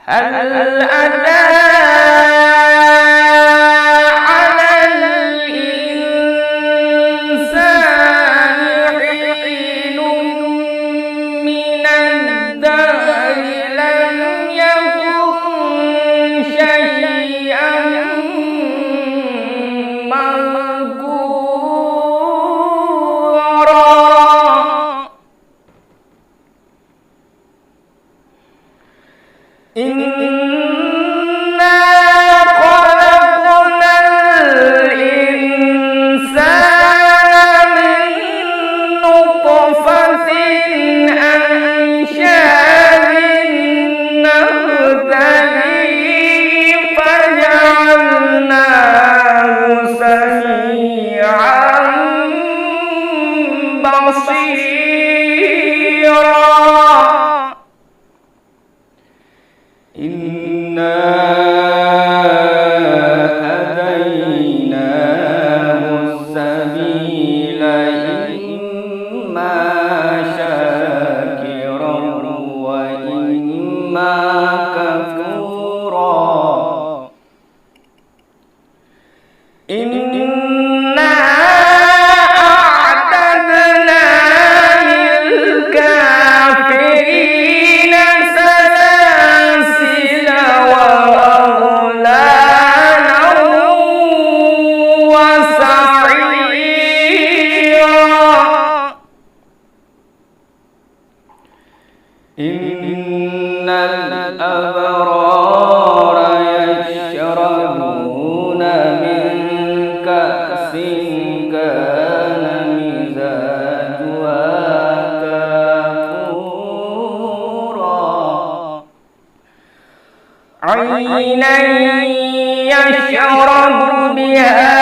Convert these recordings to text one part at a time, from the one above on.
هل أتى على الإنسان حين من الدهر لم يكن شيئا مذكورا إنا خلقنا الإنسان من نطفة أمشاج نبتليه فجعلناه سميعا بصيرا إنا هديناه السبيل إما شاكرا وإما كفورا إنا أعتدنا للكافرين سلاسل وأغلالا وسعيرا إن الأبرار يشربون من كأس كان مزاجها كافورا عينا يشرب بها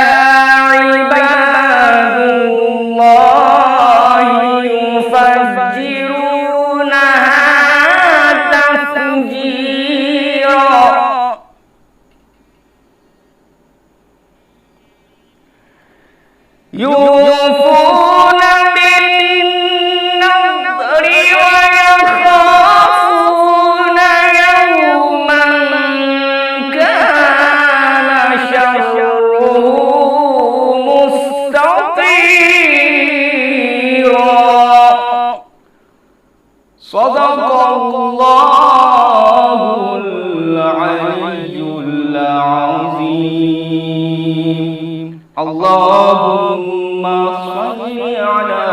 عباد الله يفجرونها تفجيرا يوفون بالنذر ويخافون يوما كان شره مستطيرا صدق الله العلي العظيم اللهم صل على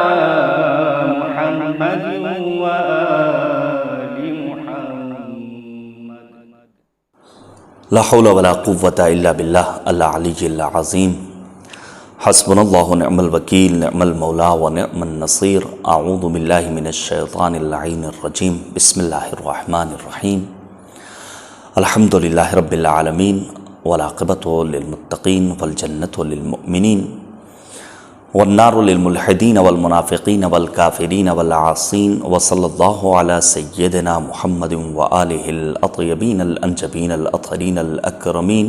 محمد وآل محمد لا حول ولا قوة إلا بالله العلي العظيم حسبنا الله ونعم الوكيل نعم المولى ونعم النصير أعوذ بالله من الشيطان اللعين الرجيم بسم الله الرحمن الرحيم الحمد لله رب العالمين والعاقبة للمتقين والجنة للمؤمنين والنار للملحدين والمنافقين والكافرين والعاصين وصلى الله على سيدنا محمد وآله الأطيبين الأنجبين الأطهرين الأكرمين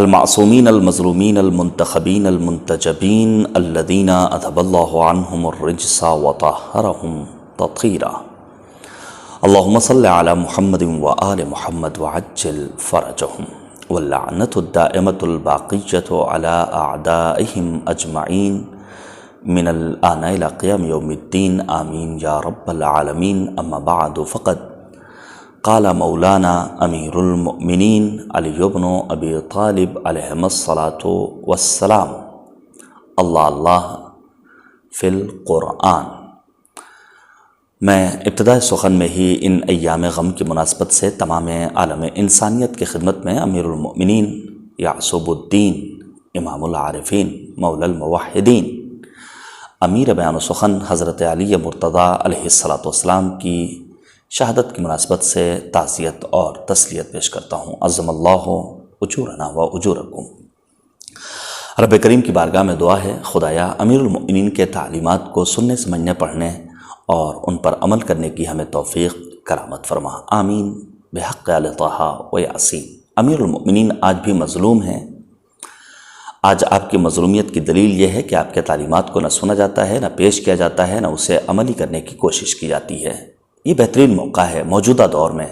المعصومين المظلومين المنتخبين المنتجبين الذين أذهب الله عنهم الرجس وطهرهم تطهيرا اللهم صل على محمد وآل محمد وعجل فرجهم واللعنة الدائمة الباقية على أعدائهم أجمعين من الآن إلى قيام يوم الدين آمين يا رب العالمين أما بعد فقد قال مولانا أمير المؤمنين علي بن أبي طالب عليهما الصلاة والسلام اللہ اللہ فی القرآن۔ میں ابتدائی سخن میں ہی ان ایام غم کی مناسبت سے تمام عالم انسانیت کی خدمت میں امیر المؤمنین یعصب الدین امام العارفین مولا الموحدین امیر بیان و سخن حضرت علی مرتضیٰ علیہ السلام کی شہادت کی مناسبت سے تعزیت اور تسلیت پیش کرتا ہوں۔ عظم اللہ اجورنا و اجورکم۔ رب کریم کی بارگاہ میں دعا ہے خدایا امیر المؤمنین کے تعلیمات کو سننے سمجھنے پڑھنے اور ان پر عمل کرنے کی ہمیں توفیق کرامت فرما، آمین بحق آل طٰہٰ و یاسین۔ امیر المؤمنین آج بھی مظلوم ہیں۔ آج آپ کی مظلومیت کی دلیل یہ ہے کہ آپ کے تعلیمات کو نہ سنا جاتا ہے، نہ پیش کیا جاتا ہے، نہ اسے عملی کرنے کی کوشش کی جاتی ہے۔ یہ بہترین موقع ہے موجودہ دور میں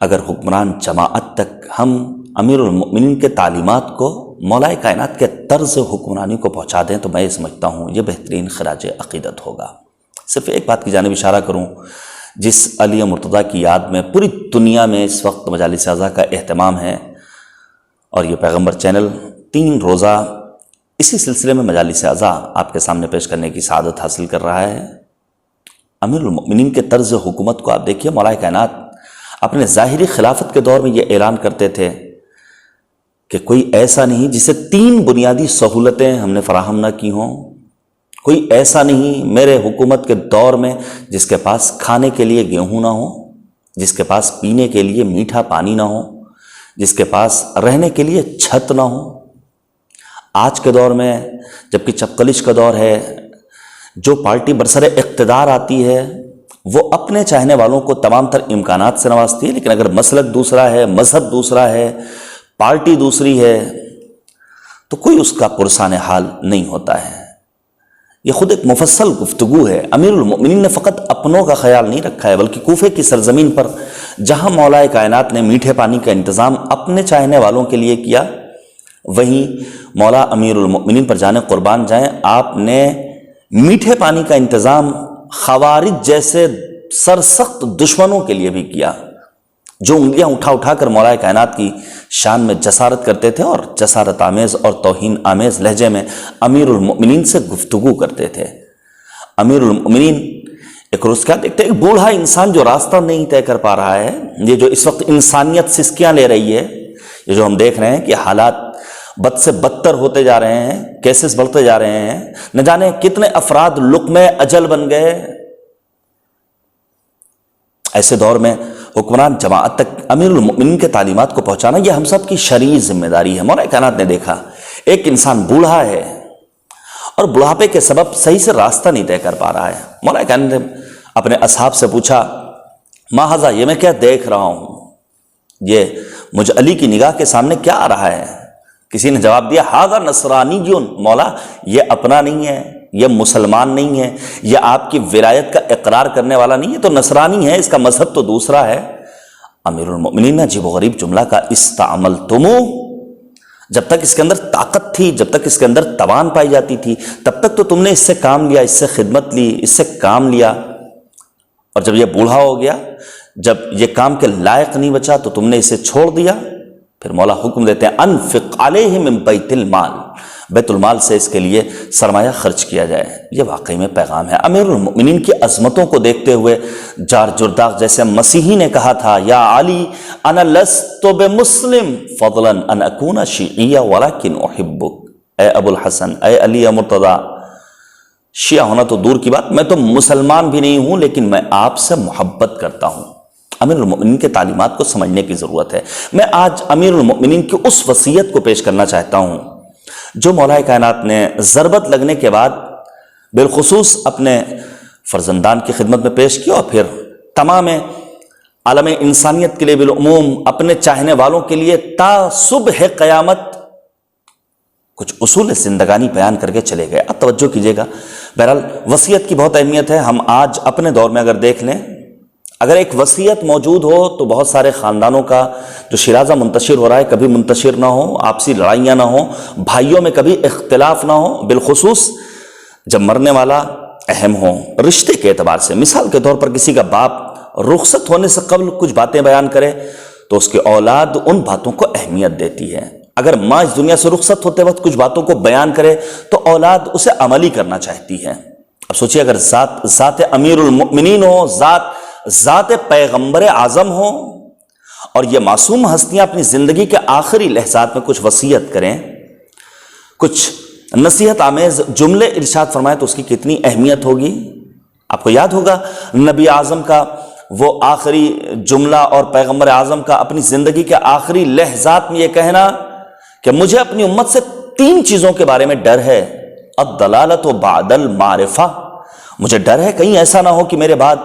اگر حکمران جماعت تک ہم امیر المؤمنین کے تعلیمات کو مولا کائنات کے طرز حکمرانی کو پہنچا دیں تو میں یہ سمجھتا ہوں یہ بہترین خراج عقیدت ہوگا۔ صرف ایک بات کی جانب اشارہ کروں، جس علی مرتضیٰ کی یاد میں پوری دنیا میں اس وقت مجالس اعضاء کا اہتمام ہے، اور یہ پیغمبر چینل 3 روزہ اسی سلسلے میں مجالس اعضاء آپ کے سامنے پیش کرنے کی سعادت حاصل کر رہا ہے۔ امیر المؤمنین کے طرز حکومت کو آپ دیکھیے، مولا کائنات اپنے ظاہری خلافت کے دور میں یہ اعلان کرتے تھے کہ کوئی ایسا نہیں جسے 3 بنیادی سہولتیں ہم نے فراہم نہ کی ہوں، کوئی ایسا نہیں میرے حکومت کے دور میں جس کے پاس کھانے کے لیے گیہوں نہ ہو، جس کے پاس پینے کے لیے میٹھا پانی نہ ہو، جس کے پاس رہنے کے لیے چھت نہ ہو۔ آج کے دور میں جبکہ چپقلش کا دور ہے، جو پارٹی برسر اقتدار آتی ہے وہ اپنے چاہنے والوں کو تمام تر امکانات سے نوازتی ہے، لیکن اگر مسلک دوسرا ہے، مذہب دوسرا ہے، پارٹی دوسری ہے تو کوئی اس کا پرسان حال نہیں ہوتا ہے۔ یہ خود ایک مفصل گفتگو ہے۔ امیر المؤمنین نے فقط اپنوں کا خیال نہیں رکھا ہے، بلکہ کوفے کی سرزمین پر جہاں مولا کائنات نے میٹھے پانی کا انتظام اپنے چاہنے والوں کے لیے کیا، وہیں مولا امیر المؤمنین پر جانے قربان جائیں آپ نے میٹھے پانی کا انتظام خوارج جیسے سرسخت دشمنوں کے لیے بھی کیا، جو انگلیاں اٹھا اٹھا کر مولا کائنات کی شان میں جسارت کرتے تھے اور جسارت آمیز اور توہین آمیز لہجے میں امیر المؤمنین سے گفتگو کرتے تھے۔ امیر المؤمنین ایک روز کیا دیکھتے، ایک بوڑھا انسان جو راستہ نہیں طے کر پا رہا ہے، یہ جو اس وقت انسانیت سسکیاں لے رہی ہے، یہ جو ہم دیکھ رہے ہیں کہ حالات بد سے بدتر ہوتے جا رہے ہیں، کیسز بڑھتے جا رہے ہیں، نہ جانے کتنے افراد لقمے اجل بن گئے، ایسے دور میں حکمران جماعت تک امیر المؤمنین کے تعلیمات کو پہنچانا یہ ہم سب کی شرعی ذمہ داری ہے۔ مولا کائنات نے دیکھا ایک انسان بوڑھا ہے اور بڑھاپے کے سبب صحیح سے راستہ نہیں طے کر پا رہا ہے۔ مولا کائنات نے اپنے اصحاب سے پوچھا، ما ھذا، یہ میں کیا دیکھ رہا ہوں، یہ مجھ علی کی نگاہ کے سامنے کیا آ رہا ہے؟ کسی نے جواب دیا، ھذا نصرانی، مولا یہ اپنا نہیں ہے، یہ مسلمان نہیں ہے، یہ آپ کی ولایت کا اقرار کرنے والا نہیں ہے، تو نصرانی ہے، اس کا مذہب تو دوسرا ہے۔ امیر المؤمنین نے عجیب و غریب جملہ کا استعملتم، جب تک اس کے اندر طاقت تھی، جب تک اس کے اندر توان پائی جاتی تھی، تب تک تو تم نے اس سے کام لیا، اس سے خدمت لی، اس سے کام لیا، اور جب یہ بوڑھا ہو گیا، جب یہ کام کے لائق نہیں بچا تو تم نے اسے چھوڑ دیا۔ پھر مولا حکم دیتے ہیں انفق علیہ من بیت المال، بیت المال سے اس کے لیے سرمایہ خرچ کیا جائے۔ یہ واقعی میں پیغام ہے۔ امیر المؤمنین کی عظمتوں کو دیکھتے ہوئے جار جرداغ جیسے مسیحی نے کہا تھا، یا علی انا لست بمسلم فضلا ان اکون شیعیہ ولکن احبک، اے ابو الحسن، اے علی مرتضیٰ، شیعہ ہونا تو دور کی بات، میں تو مسلمان بھی نہیں ہوں لیکن میں آپ سے محبت کرتا ہوں۔ امیر المؤمنین کے تعلیمات کو سمجھنے کی ضرورت ہے۔ میں آج امیر المؤمنین کی اس وصیت کو پیش کرنا چاہتا ہوں جو مولا کائنات نے ضربت لگنے کے بعد بالخصوص اپنے فرزندان کی خدمت میں پیش کیا، اور پھر تمام عالم انسانیت کے لیے بالعموم اپنے چاہنے والوں کے لیے تا صبح قیامت کچھ اصول زندگانی بیان کر کے چلے گئے۔ اب توجہ کیجیے گا، بہرحال وصیت کی بہت اہمیت ہے۔ ہم آج اپنے دور میں اگر دیکھ لیں، اگر ایک وصیت موجود ہو تو بہت سارے خاندانوں کا جو شیرازہ منتشر ہو رہا ہے کبھی منتشر نہ ہو، آپسی لڑائیاں نہ ہو، بھائیوں میں کبھی اختلاف نہ ہو، بالخصوص جب مرنے والا اہم ہو رشتے کے اعتبار سے۔ مثال کے طور پر کسی کا باپ رخصت ہونے سے قبل کچھ باتیں بیان کرے تو اس کی اولاد ان باتوں کو اہمیت دیتی ہے۔ اگر ماں اس دنیا سے رخصت ہوتے وقت کچھ باتوں کو بیان کرے تو اولاد اسے عملی کرنا چاہتی ہے۔ اب سوچئے اگر ذات امیر المؤمنین ہو، ذات پیغمبر اعظم ہو، اور یہ معصوم ہستیاں اپنی زندگی کے آخری لحظات میں کچھ وصیت کریں، کچھ نصیحت آمیز جملے ارشاد فرمائیں، تو اس کی کتنی اہمیت ہوگی۔ آپ کو یاد ہوگا نبی اعظم کا وہ آخری جملہ اور پیغمبر اعظم کا اپنی زندگی کے آخری لحظات میں یہ کہنا کہ مجھے اپنی امت سے 3 چیزوں کے بارے میں ڈر ہے، الضلالۃ بعد المعرفہ، مجھے ڈر ہے کہیں ایسا نہ ہو کہ میرے بعد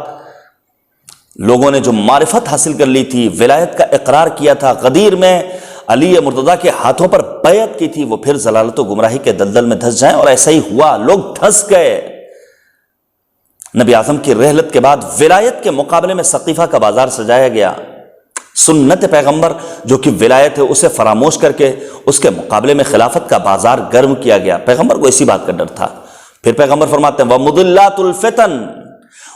لوگوں نے جو معرفت حاصل کر لی تھی، ولایت کا اقرار کیا تھا، غدیر میں علی مرتضیٰ کے ہاتھوں پر بیعت کی تھی، وہ پھر ضلالت و گمراہی کے دلدل میں دھس جائیں، اور ایسا ہی ہوا، لوگ دھس گئے۔ نبی اعظم کی رحلت کے بعد ولایت کے مقابلے میں سقیفہ کا بازار سجایا گیا، سنت پیغمبر جو کہ ولایت ہے اسے فراموش کر کے اس کے مقابلے میں خلافت کا بازار گرم کیا گیا. پیغمبر کو اسی بات کا ڈر تھا. پھر پیغمبر فرماتے ہیں وَمُضِلَّاتُ الْفِتَنِ،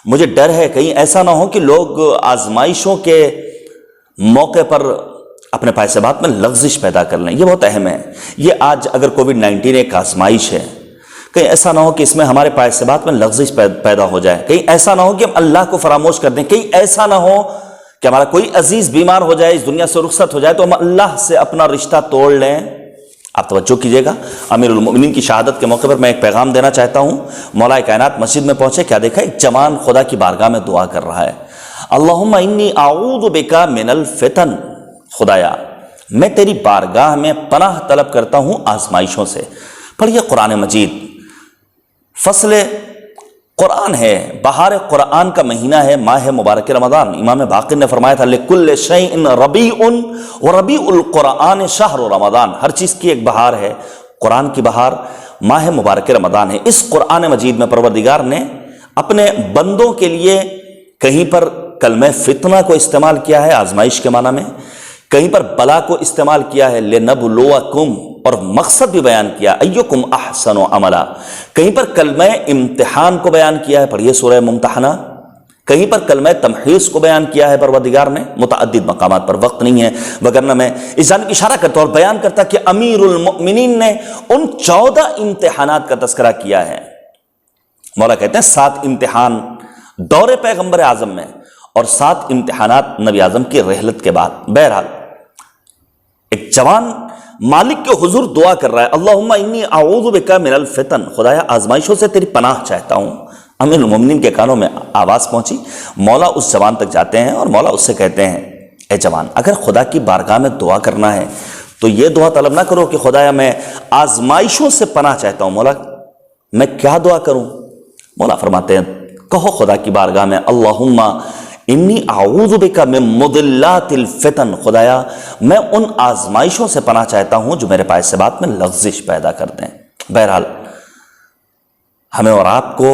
مجھے ڈر ہے کہیں ایسا نہ ہو کہ لوگ آزمائشوں کے موقع پر اپنے پائے بات میں لغزش پیدا کر لیں. یہ بہت اہم ہے. یہ آج اگر کووڈ-19 ایک آزمائش ہے، کہیں ایسا نہ ہو کہ اس میں ہمارے پائے بات میں لغزش پیدا ہو جائے. کہیں ایسا نہ ہو کہ ہم اللہ کو فراموش کر دیں. کہیں ایسا نہ ہو کہ ہمارا کوئی عزیز بیمار ہو جائے، اس دنیا سے رخصت ہو جائے تو ہم اللہ سے اپنا رشتہ توڑ لیں. آپ توجہ کیجئے گا، امیر المؤمنین کی شہادت کے موقع پر میں ایک پیغام دینا چاہتا ہوں. مولا کائنات مسجد میں پہنچے، کیا دیکھا؟ ایک جوان خدا کی بارگاہ میں دعا کر رہا ہے، اللہم انی اعوذ بک من الفتن، خدایا میں تیری بارگاہ میں پناہ طلب کرتا ہوں آزمائشوں سے. پڑھیے قرآن مجید. فصل قرآن ہے، بہار قرآن کا مہینہ ہے، ماہ مبارک رمضان. امام باقر نے فرمایا تھا لِكُلِّ شَيْءٍ رَبِيعٌ وَرَبِيعُ الْقُرْآنِ شَهْرُ رمضان. ہر چیز کی ایک بہار ہے، قرآن کی بہار ماہ مبارک رمضان ہے. اس قرآن مجید میں پروردگار نے اپنے بندوں کے لیے کہیں پر کلمہ فتنہ کو استعمال کیا ہے آزمائش کے معنی میں، کہیں پر بلا کو استعمال کیا ہے لِنَبْلُوَكُمْ، اور مقصد بھی بیان کیا ایُّکُمْ احسن عملا. کہیں پر کلمہ امتحان کو بیان کیا ہے، پڑھیے سورہ ممتحنہ. کہیں پر کلمہ تمحیص کو بیان کیا ہے پروردگار نے متعدد مقامات پر. وقت نہیں ہے وگرنہ میں اس جانب اشارہ کرتا اور بیان کرتا کہ امیر المؤمنین نے ان 14 امتحانات کا تذکرہ کیا ہے. مولا کہتے ہیں 7 امتحان دور پیغمبر اعظم میں اور 7 امتحانات نبی اعظم کی رحلت کے بعد. بہرحال ایک جوان مالک کے حضور دعا کر رہا ہے، اللہم انی اعوذ بک من الفتن، خدایا آزمائشوں سے تیری پناہ چاہتا ہوں. امیر المومنین کے کانوں میں آواز پہنچی. مولا اس جوان تک جاتے ہیں اور مولا اس سے کہتے ہیں اے جوان، اگر خدا کی بارگاہ میں دعا کرنا ہے تو یہ دعا طلب نہ کرو کہ خدایا میں آزمائشوں سے پناہ چاہتا ہوں. مولا میں کیا دعا کروں؟ مولا فرماتے ہیں کہو خدا کی بارگاہ میں اللہم انی اعوذ بک من مضلات الفتن، خدایا میں ان آزمائشوں سے پناہ چاہتا ہوں جو میرے پائے بات میں لغزش پیدا کر دیں. بہرحال ہمیں اور آپ کو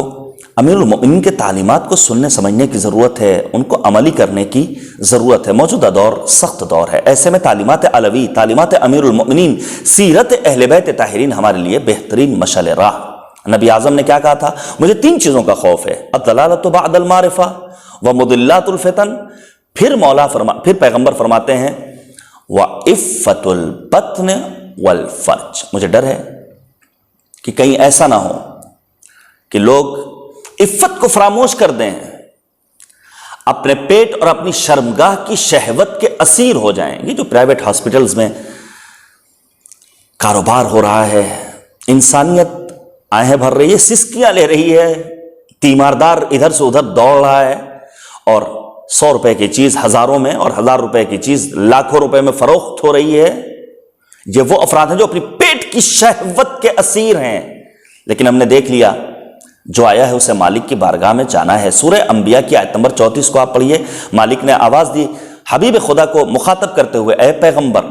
امیر المؤمنین کے تعلیمات کو سننے سمجھنے کی ضرورت ہے، ان کو عملی کرنے کی ضرورت ہے. موجودہ دور سخت دور ہے، ایسے میں تعلیمات علوی، تعلیمات امیر المؤمنین، سیرت اہل بیت طاہرین ہمارے لیے بہترین مشعل راہ. نبی اعظم نے کیا کہا تھا؟ مجھے 3 چیزوں کا خوف ہے، الضلالۃ بعد المعرفہ ومضلات الفتن. پھر پیغمبر فرماتے ہیں وعفۃ البطن والفرج، مجھے ڈر ہے کہ کہیں ایسا نہ ہو کہ لوگ عفت کو فراموش کر دیں، اپنے پیٹ اور اپنی شرمگاہ کی شہوت کے اسیر ہو جائیں. یہ جو پرائیویٹ ہاسپٹلز میں کاروبار ہو رہا ہے، انسانیت آہیں بھر رہی ہے، سسکیاں لے رہی ہے، تیماردار ادھر سے ادھر دوڑ رہا ہے اور 100 روپے کی چیز ہزاروں میں اور 1000 روپے کی چیز لاکھوں روپے میں فروخت ہو رہی ہے. یہ وہ افراد ہیں جو اپنی پیٹ کی شہوت کے اسیر ہیں. لیکن ہم نے دیکھ لیا جو آیا ہے اسے مالک کی بارگاہ میں جانا ہے. سورہ انبیاء کی آیت نمبر 34 کو آپ پڑھیے. مالک نے آواز دی حبیب خدا کو مخاطب کرتے ہوئے، اے پیغمبر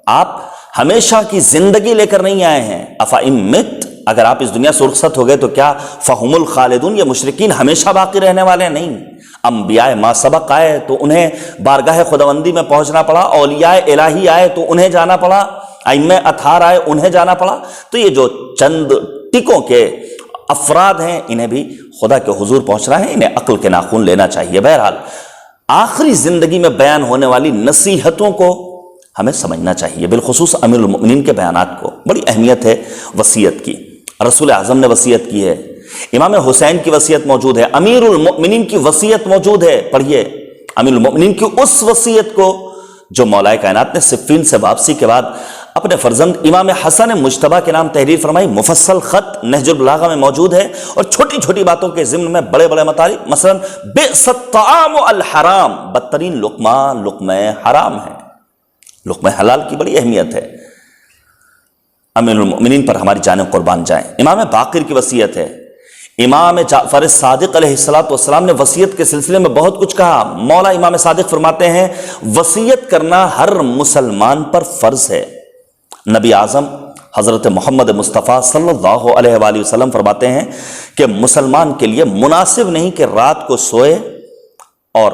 آپ ہمیشہ کی زندگی لے کر نہیں آئے ہیں، افإن مت، اگر آپ اس دنیا سے رخصت ہو گئے تو کیا فہم الخالدون، یہ مشرکین ہمیشہ باقی رہنے والے نہیں. انبیاء ما سبق آئے تو انہیں بارگاہ خداوندی میں پہنچنا پڑا، اولیاء الہی آئے تو انہیں جانا پڑا، ائمہ اطہار آئے انہیں جانا پڑا. تو یہ جو چند ٹکوں کے افراد ہیں انہیں بھی خدا کے حضور پہنچنا ہے، انہیں عقل کے ناخن لینا چاہیے. بہرحال آخری زندگی میں بیان ہونے والی نصیحتوں کو ہمیں سمجھنا چاہیے، بالخصوص امیر المؤمنین کے بیانات کو. بڑی اہمیت ہے وصیت کی. رسول اعظم نے وصیت کی ہے، امام حسین کی وصیت موجود ہے، امیر المؤمنین کی وصیت موجود ہے. پڑھیے امیر المؤمنین کی اس وصیت کو جو مولا کائنات نے صفین سے واپسی کے بعد اپنے فرزند امام حسن مجتبیٰ کے نام تحریر فرمائی. مفصل خط نہج البلاغہ میں موجود ہے اور چھوٹی چھوٹی باتوں کے ضمن میں بڑے بڑے مطالب. مثلا بئس الطعام الحرام، بدترین لقمہ لقمہ حرام ہے. لقمہ حلال کی بڑی اہمیت ہے. امیر المؤمنین پر ہماری جانیں قربان جائیں. امام باقر کی وصیت ہے. امام جعفر صادق علیہ السلام نے وصیت کے سلسلے میں بہت کچھ کہا. مولا امام صادق فرماتے ہیں وصیت کرنا ہر مسلمان پر فرض ہے. نبی اعظم حضرت محمد مصطفیٰ صلی اللہ علیہ وآلہ وسلم فرماتے ہیں کہ مسلمان کے لیے مناسب نہیں کہ رات کو سوئے اور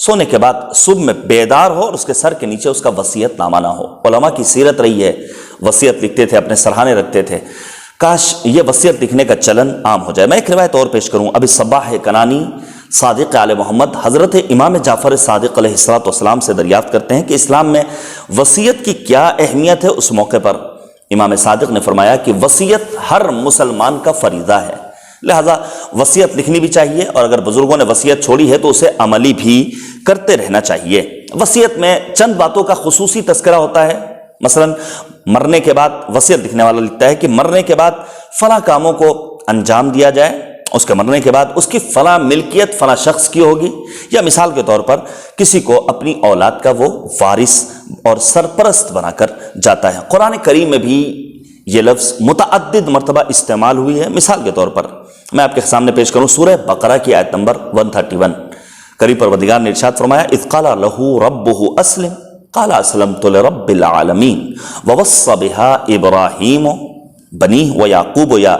سونے کے بعد صبح میں بیدار ہو اور اس کے سر کے نیچے اس کا وصیت نامہ نہ ہو۔ علماء کی سیرت رہی ہے، وصیت لکھتے تھے، اپنے سرہانے رکھتے تھے، کاش یہ وصیت لکھنے کا چلن عام ہو جائے۔ میں ایک روایت اور پیش کروں، ابی صباح کنانی صادق آل محمد حضرت امام جعفر صادق علیہ السلام سے دریافت کرتے ہیں کہ اسلام میں وصیت کی کیا اہمیت ہے۔ اس موقع پر امام صادق نے فرمایا کہ وصیت ہر مسلمان کا فریضہ ہے، لہذا وصیت لکھنی بھی چاہیے، اور اگر بزرگوں نے وصیت چھوڑی ہے تو اسے عملی بھی کرتے رہنا چاہیے۔ وصیت میں چند باتوں کا خصوصی تذکرہ ہوتا ہے، مثلا مرنے کے بعد وصیت لکھنے والا لکھتا ہے کہ مرنے کے بعد فلاں کاموں کو انجام دیا جائے، اس کے مرنے کے بعد اس کی فلاں ملکیت فلاں شخص کی ہوگی، یا مثال کے طور پر کسی کو اپنی اولاد کا وہ وارث اور سرپرست بنا کر جاتا ہے۔ قرآن کریم میں بھی یہ لفظ متعدد مرتبہ استعمال ہوئی ہے۔ مثال کے طور پر میں آپ کے سامنے پیش کروں سورہ بقرہ کی آیت نمبر 131۔ کریم پروردگار نے ارشاد فرمایا اذ قال له ربه اسلم قال اسلمت لرب العالمین ووصى بها ابراہیم بنیہ ویعقوب یا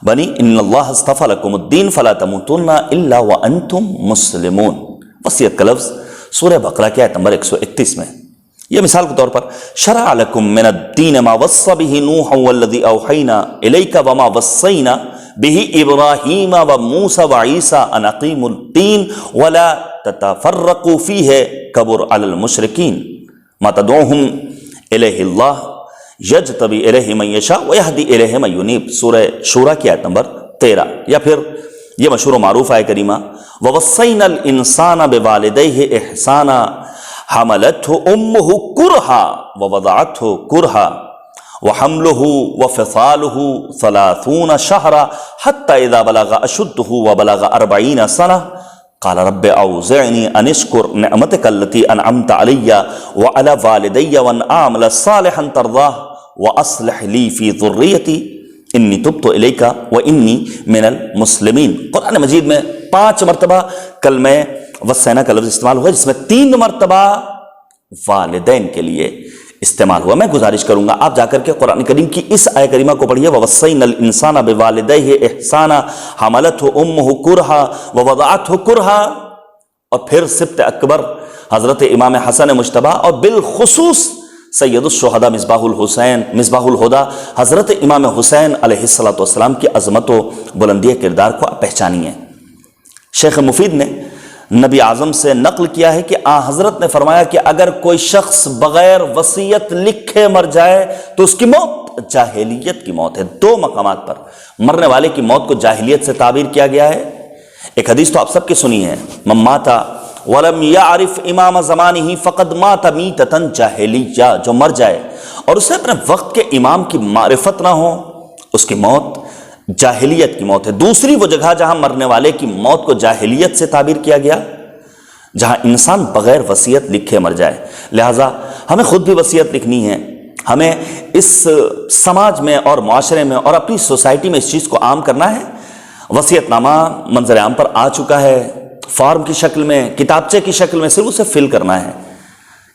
بنی ان اللہ اصطفى لكم الدین فلا تموتن الا وانتم مسلمون۔ وصیت کا لفظ سورہ بقرہ کی آیت نمبر 131 میں۔ یہ مثال کے طور پر شرع لكم من الدین ما وصى به نوح والذی اوحینا الیک وما وصینا به ابراہیم وموسى وعیسى ان اقیموا الدین ولا تتفرقوا فیہ کبر علی المشرکین ما تدعوہم الیہ اللہ یجتبی الیہ من یشاء ویہدی الیہ من ینیب، سورہ شورى کی آیت نمبر 13۔ یا پھر یہ مشہور و معروف آیت کریمہ ووصینا الانسان بوالدیہ احسانا حملته امه کرہا ووضعته کرہا وحمله وفصاله 30 شهرا حتى اذا بلغ اشده وبلغ 40 سنة قال رب اوزعني ان اشكر نعمتك التي انعمت علي وعلى والدي وان اعمل صالحا ترضاه واصلح لي في ذريتي انی تبت الیک وانی من المسلمین۔ قرآن مجید میں 5 مرتبہ کلمہ وصینا کا لفظ استعمال ہوا، جس میں 3 مرتبہ والدین کے لیے استعمال ہوا۔ میں گزارش کروں گا آپ جا کر کے قرآن کریم کی اس آیت کریمہ کو پڑھیے ووصینا الانسان بوالدیہ احسانا حملته امه کرہا ووضعته کرہا، اور پھر سبط اکبر حضرت امام حسن مجتبی اور بالخصوص سید الشہداء مصباح الحسین مصباح الہدیٰ حضرت امام حسین علیہ السلام کی عظمت و بلندی کردار کو آپ پہچانیے۔ شیخ مفید نے نبی اعظم سے نقل کیا ہے کہ حضرت نے فرمایا کہ اگر کوئی شخص بغیر وصیت لکھے مر جائے تو اس کی موت جاہلیت کی موت ہے۔ 2 مقامات پر مرنے والے کی موت کو جاہلیت سے تعبیر کیا گیا ہے۔ ایک حدیث تو آپ سب کی سنی ہے، من مات ولم يعرف امام زمانہ فقد مات میتۃ جاہلیہ، جو مر جائے اور اسے اپنے وقت کے امام کی معرفت نہ ہو اس کی موت جاہلیت کی موت ہے۔ دوسری وہ جگہ جہاں مرنے والے کی موت کو جاہلیت سے تعبیر کیا گیا جہاں انسان بغیر وصیت لکھے مر جائے۔ لہٰذا ہمیں خود بھی وصیت لکھنی ہے، ہمیں اس سماج میں اور معاشرے میں اور اپنی سوسائٹی میں اس چیز کو عام کرنا ہے۔ وصیت نامہ منظر عام پر آ چکا ہے، فارم کی شکل میں، کتابچے کی شکل میں، صرف اسے فل کرنا ہے۔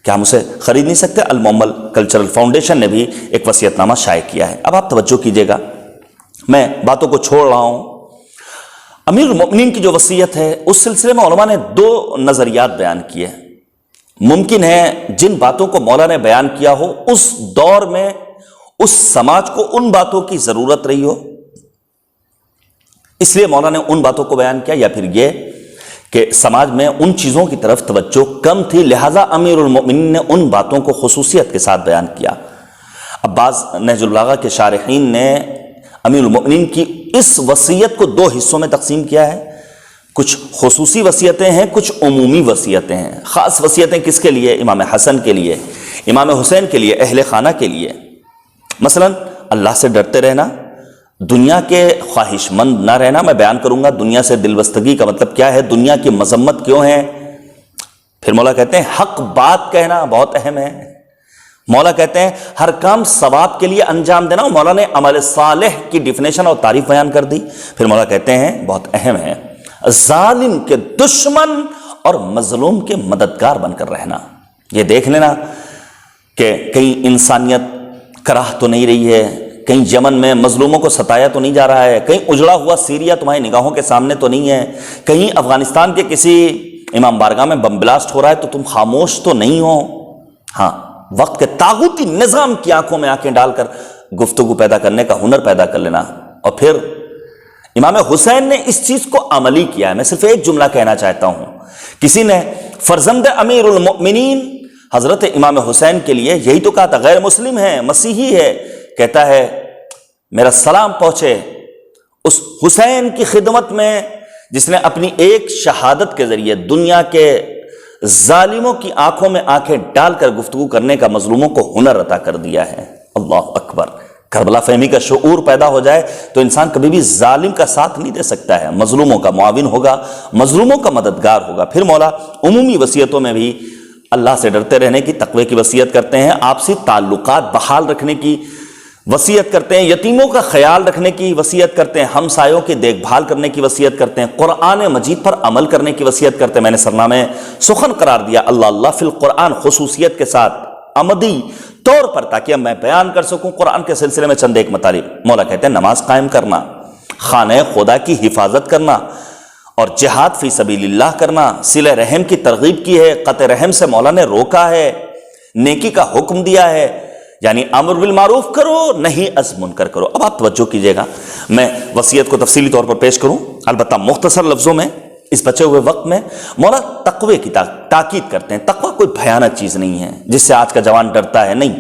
کیا ہم اسے خرید نہیں سکتے؟ المعمل کلچرل فاؤنڈیشن نے بھی ایک وصیت نامہ شائع کیا ہے۔ اب آپ توجہ کیجئے گا، میں باتوں کو چھوڑ رہا ہوں۔ امیر المؤمنین کی جو وصیت ہے اس سلسلے میں علماء نے 2 نظریات بیان کیے۔ ممکن ہے جن باتوں کو مولا نے بیان کیا ہو اس دور میں اس سماج کو ان باتوں کی ضرورت رہی ہو، اس لیے مولا نے ان باتوں کو بیان کیا، یا پھر یہ کہ سماج میں ان چیزوں کی طرف توجہ کم تھی لہٰذا امیر المؤمنین نے ان باتوں کو خصوصیت کے ساتھ بیان کیا۔ اب بعض نہج البلاغہ کے شارحین نے امیر المؤمنین کی اس وصیت کو 2 حصوں میں تقسیم کیا ہے۔ کچھ خصوصی وصیتیں ہیں، کچھ عمومی وصیتیں ہیں۔ خاص وصیتیں کس کے لیے؟ امام حسن کے لیے، امام حسین کے لیے، اہل خانہ کے لیے۔ مثلا اللہ سے ڈرتے رہنا، دنیا کے خواہش مند نہ رہنا۔ میں بیان کروں گا دنیا سے دل بستگی کا مطلب کیا ہے، دنیا کی مذمت کیوں ہے۔ پھر مولا کہتے ہیں حق بات کہنا بہت اہم ہے۔ مولا کہتے ہیں ہر کام ثواب کے لیے انجام دینا، اور مولا نے عمل صالح کی ڈیفینیشن اور تعریف بیان کر دی۔ پھر مولا کہتے ہیں بہت اہم ہے ظالم کے دشمن اور مظلوم کے مددگار بن کر رہنا۔ یہ دیکھ لینا کہ کہیں انسانیت کراہ تو نہیں رہی ہے، کہیں یمن میں مظلوموں کو ستایا تو نہیں جا رہا ہے، کہیں اجڑا ہوا سیریا تمہاری نگاہوں کے سامنے تو نہیں ہے، کہیں افغانستان کے کسی امام بارگاہ میں بم بلاسٹ ہو رہا ہے تو تم خاموش تو نہیں ہو. ہاں، وقت کے طاغوتی نظام کی آنکھوں میں آنکھیں ڈال کر گفتگو پیدا کرنے کا ہنر پیدا کر لینا. اور پھر امام حسین نے اس چیز کو عملی کیا ہے. میں صرف ایک جملہ کہنا چاہتا ہوں. کسی نے فرزند امیر المؤمنین حضرت امام حسین کے لیے یہی تو کہا تھا، غیر مسلم ہے، مسیحی ہے، کہتا ہے میرا سلام پہنچے اس حسین کی خدمت میں جس نے اپنی ایک شہادت کے ذریعے دنیا کے ظالموں کی آنکھوں میں آنکھیں ڈال کر گفتگو کرنے کا مظلوموں کو ہنر عطا کر دیا ہے. اللہ اکبر. کربلا فہمی کا شعور پیدا ہو جائے تو انسان کبھی بھی ظالم کا ساتھ نہیں دے سکتا ہے، مظلوموں کا معاون ہوگا، مظلوموں کا مددگار ہوگا. پھر مولا عمومی وصیتوں میں بھی اللہ سے ڈرتے رہنے کی، تقوی کی وصیت کرتے ہیں، آپسی تعلقات بحال رکھنے کی وصیت کرتے ہیں، یتیموں کا خیال رکھنے کی وصیت کرتے ہیں، ہمسایوں کی دیکھ بھال کرنے کی وصیت کرتے ہیں، قرآن مجید پر عمل کرنے کی وصیت کرتے ہیں. میں نے سرنامے سخن قرار دیا اللہ اللہ فی القرآن خصوصیت کے ساتھ عمدی طور پر، تاکہ میں بیان کر سکوں قرآن کے سلسلے میں چند ایک مطالب. مولا کہتے ہیں نماز قائم کرنا، خانہ خدا کی حفاظت کرنا اور جہاد فی سبیل اللہ کرنا، صلہ رحم کی ترغیب کی ہے، قطع رحم سے مولا نے روکا ہے، نیکی کا حکم دیا ہے، یعنی امر بالمعروف کرو، نہیں از منکر کرو. اب آپ توجہ کیجئے گا، میں وصیت کو تفصیلی طور پر پیش کروں، البتہ مختصر لفظوں میں اس بچے ہوئے وقت میں. مولا تقوی کی تاکید کرتے ہیں. تقوی کوئی بھیانک چیز نہیں ہے جس سے آج کا جوان ڈرتا ہے، نہیں.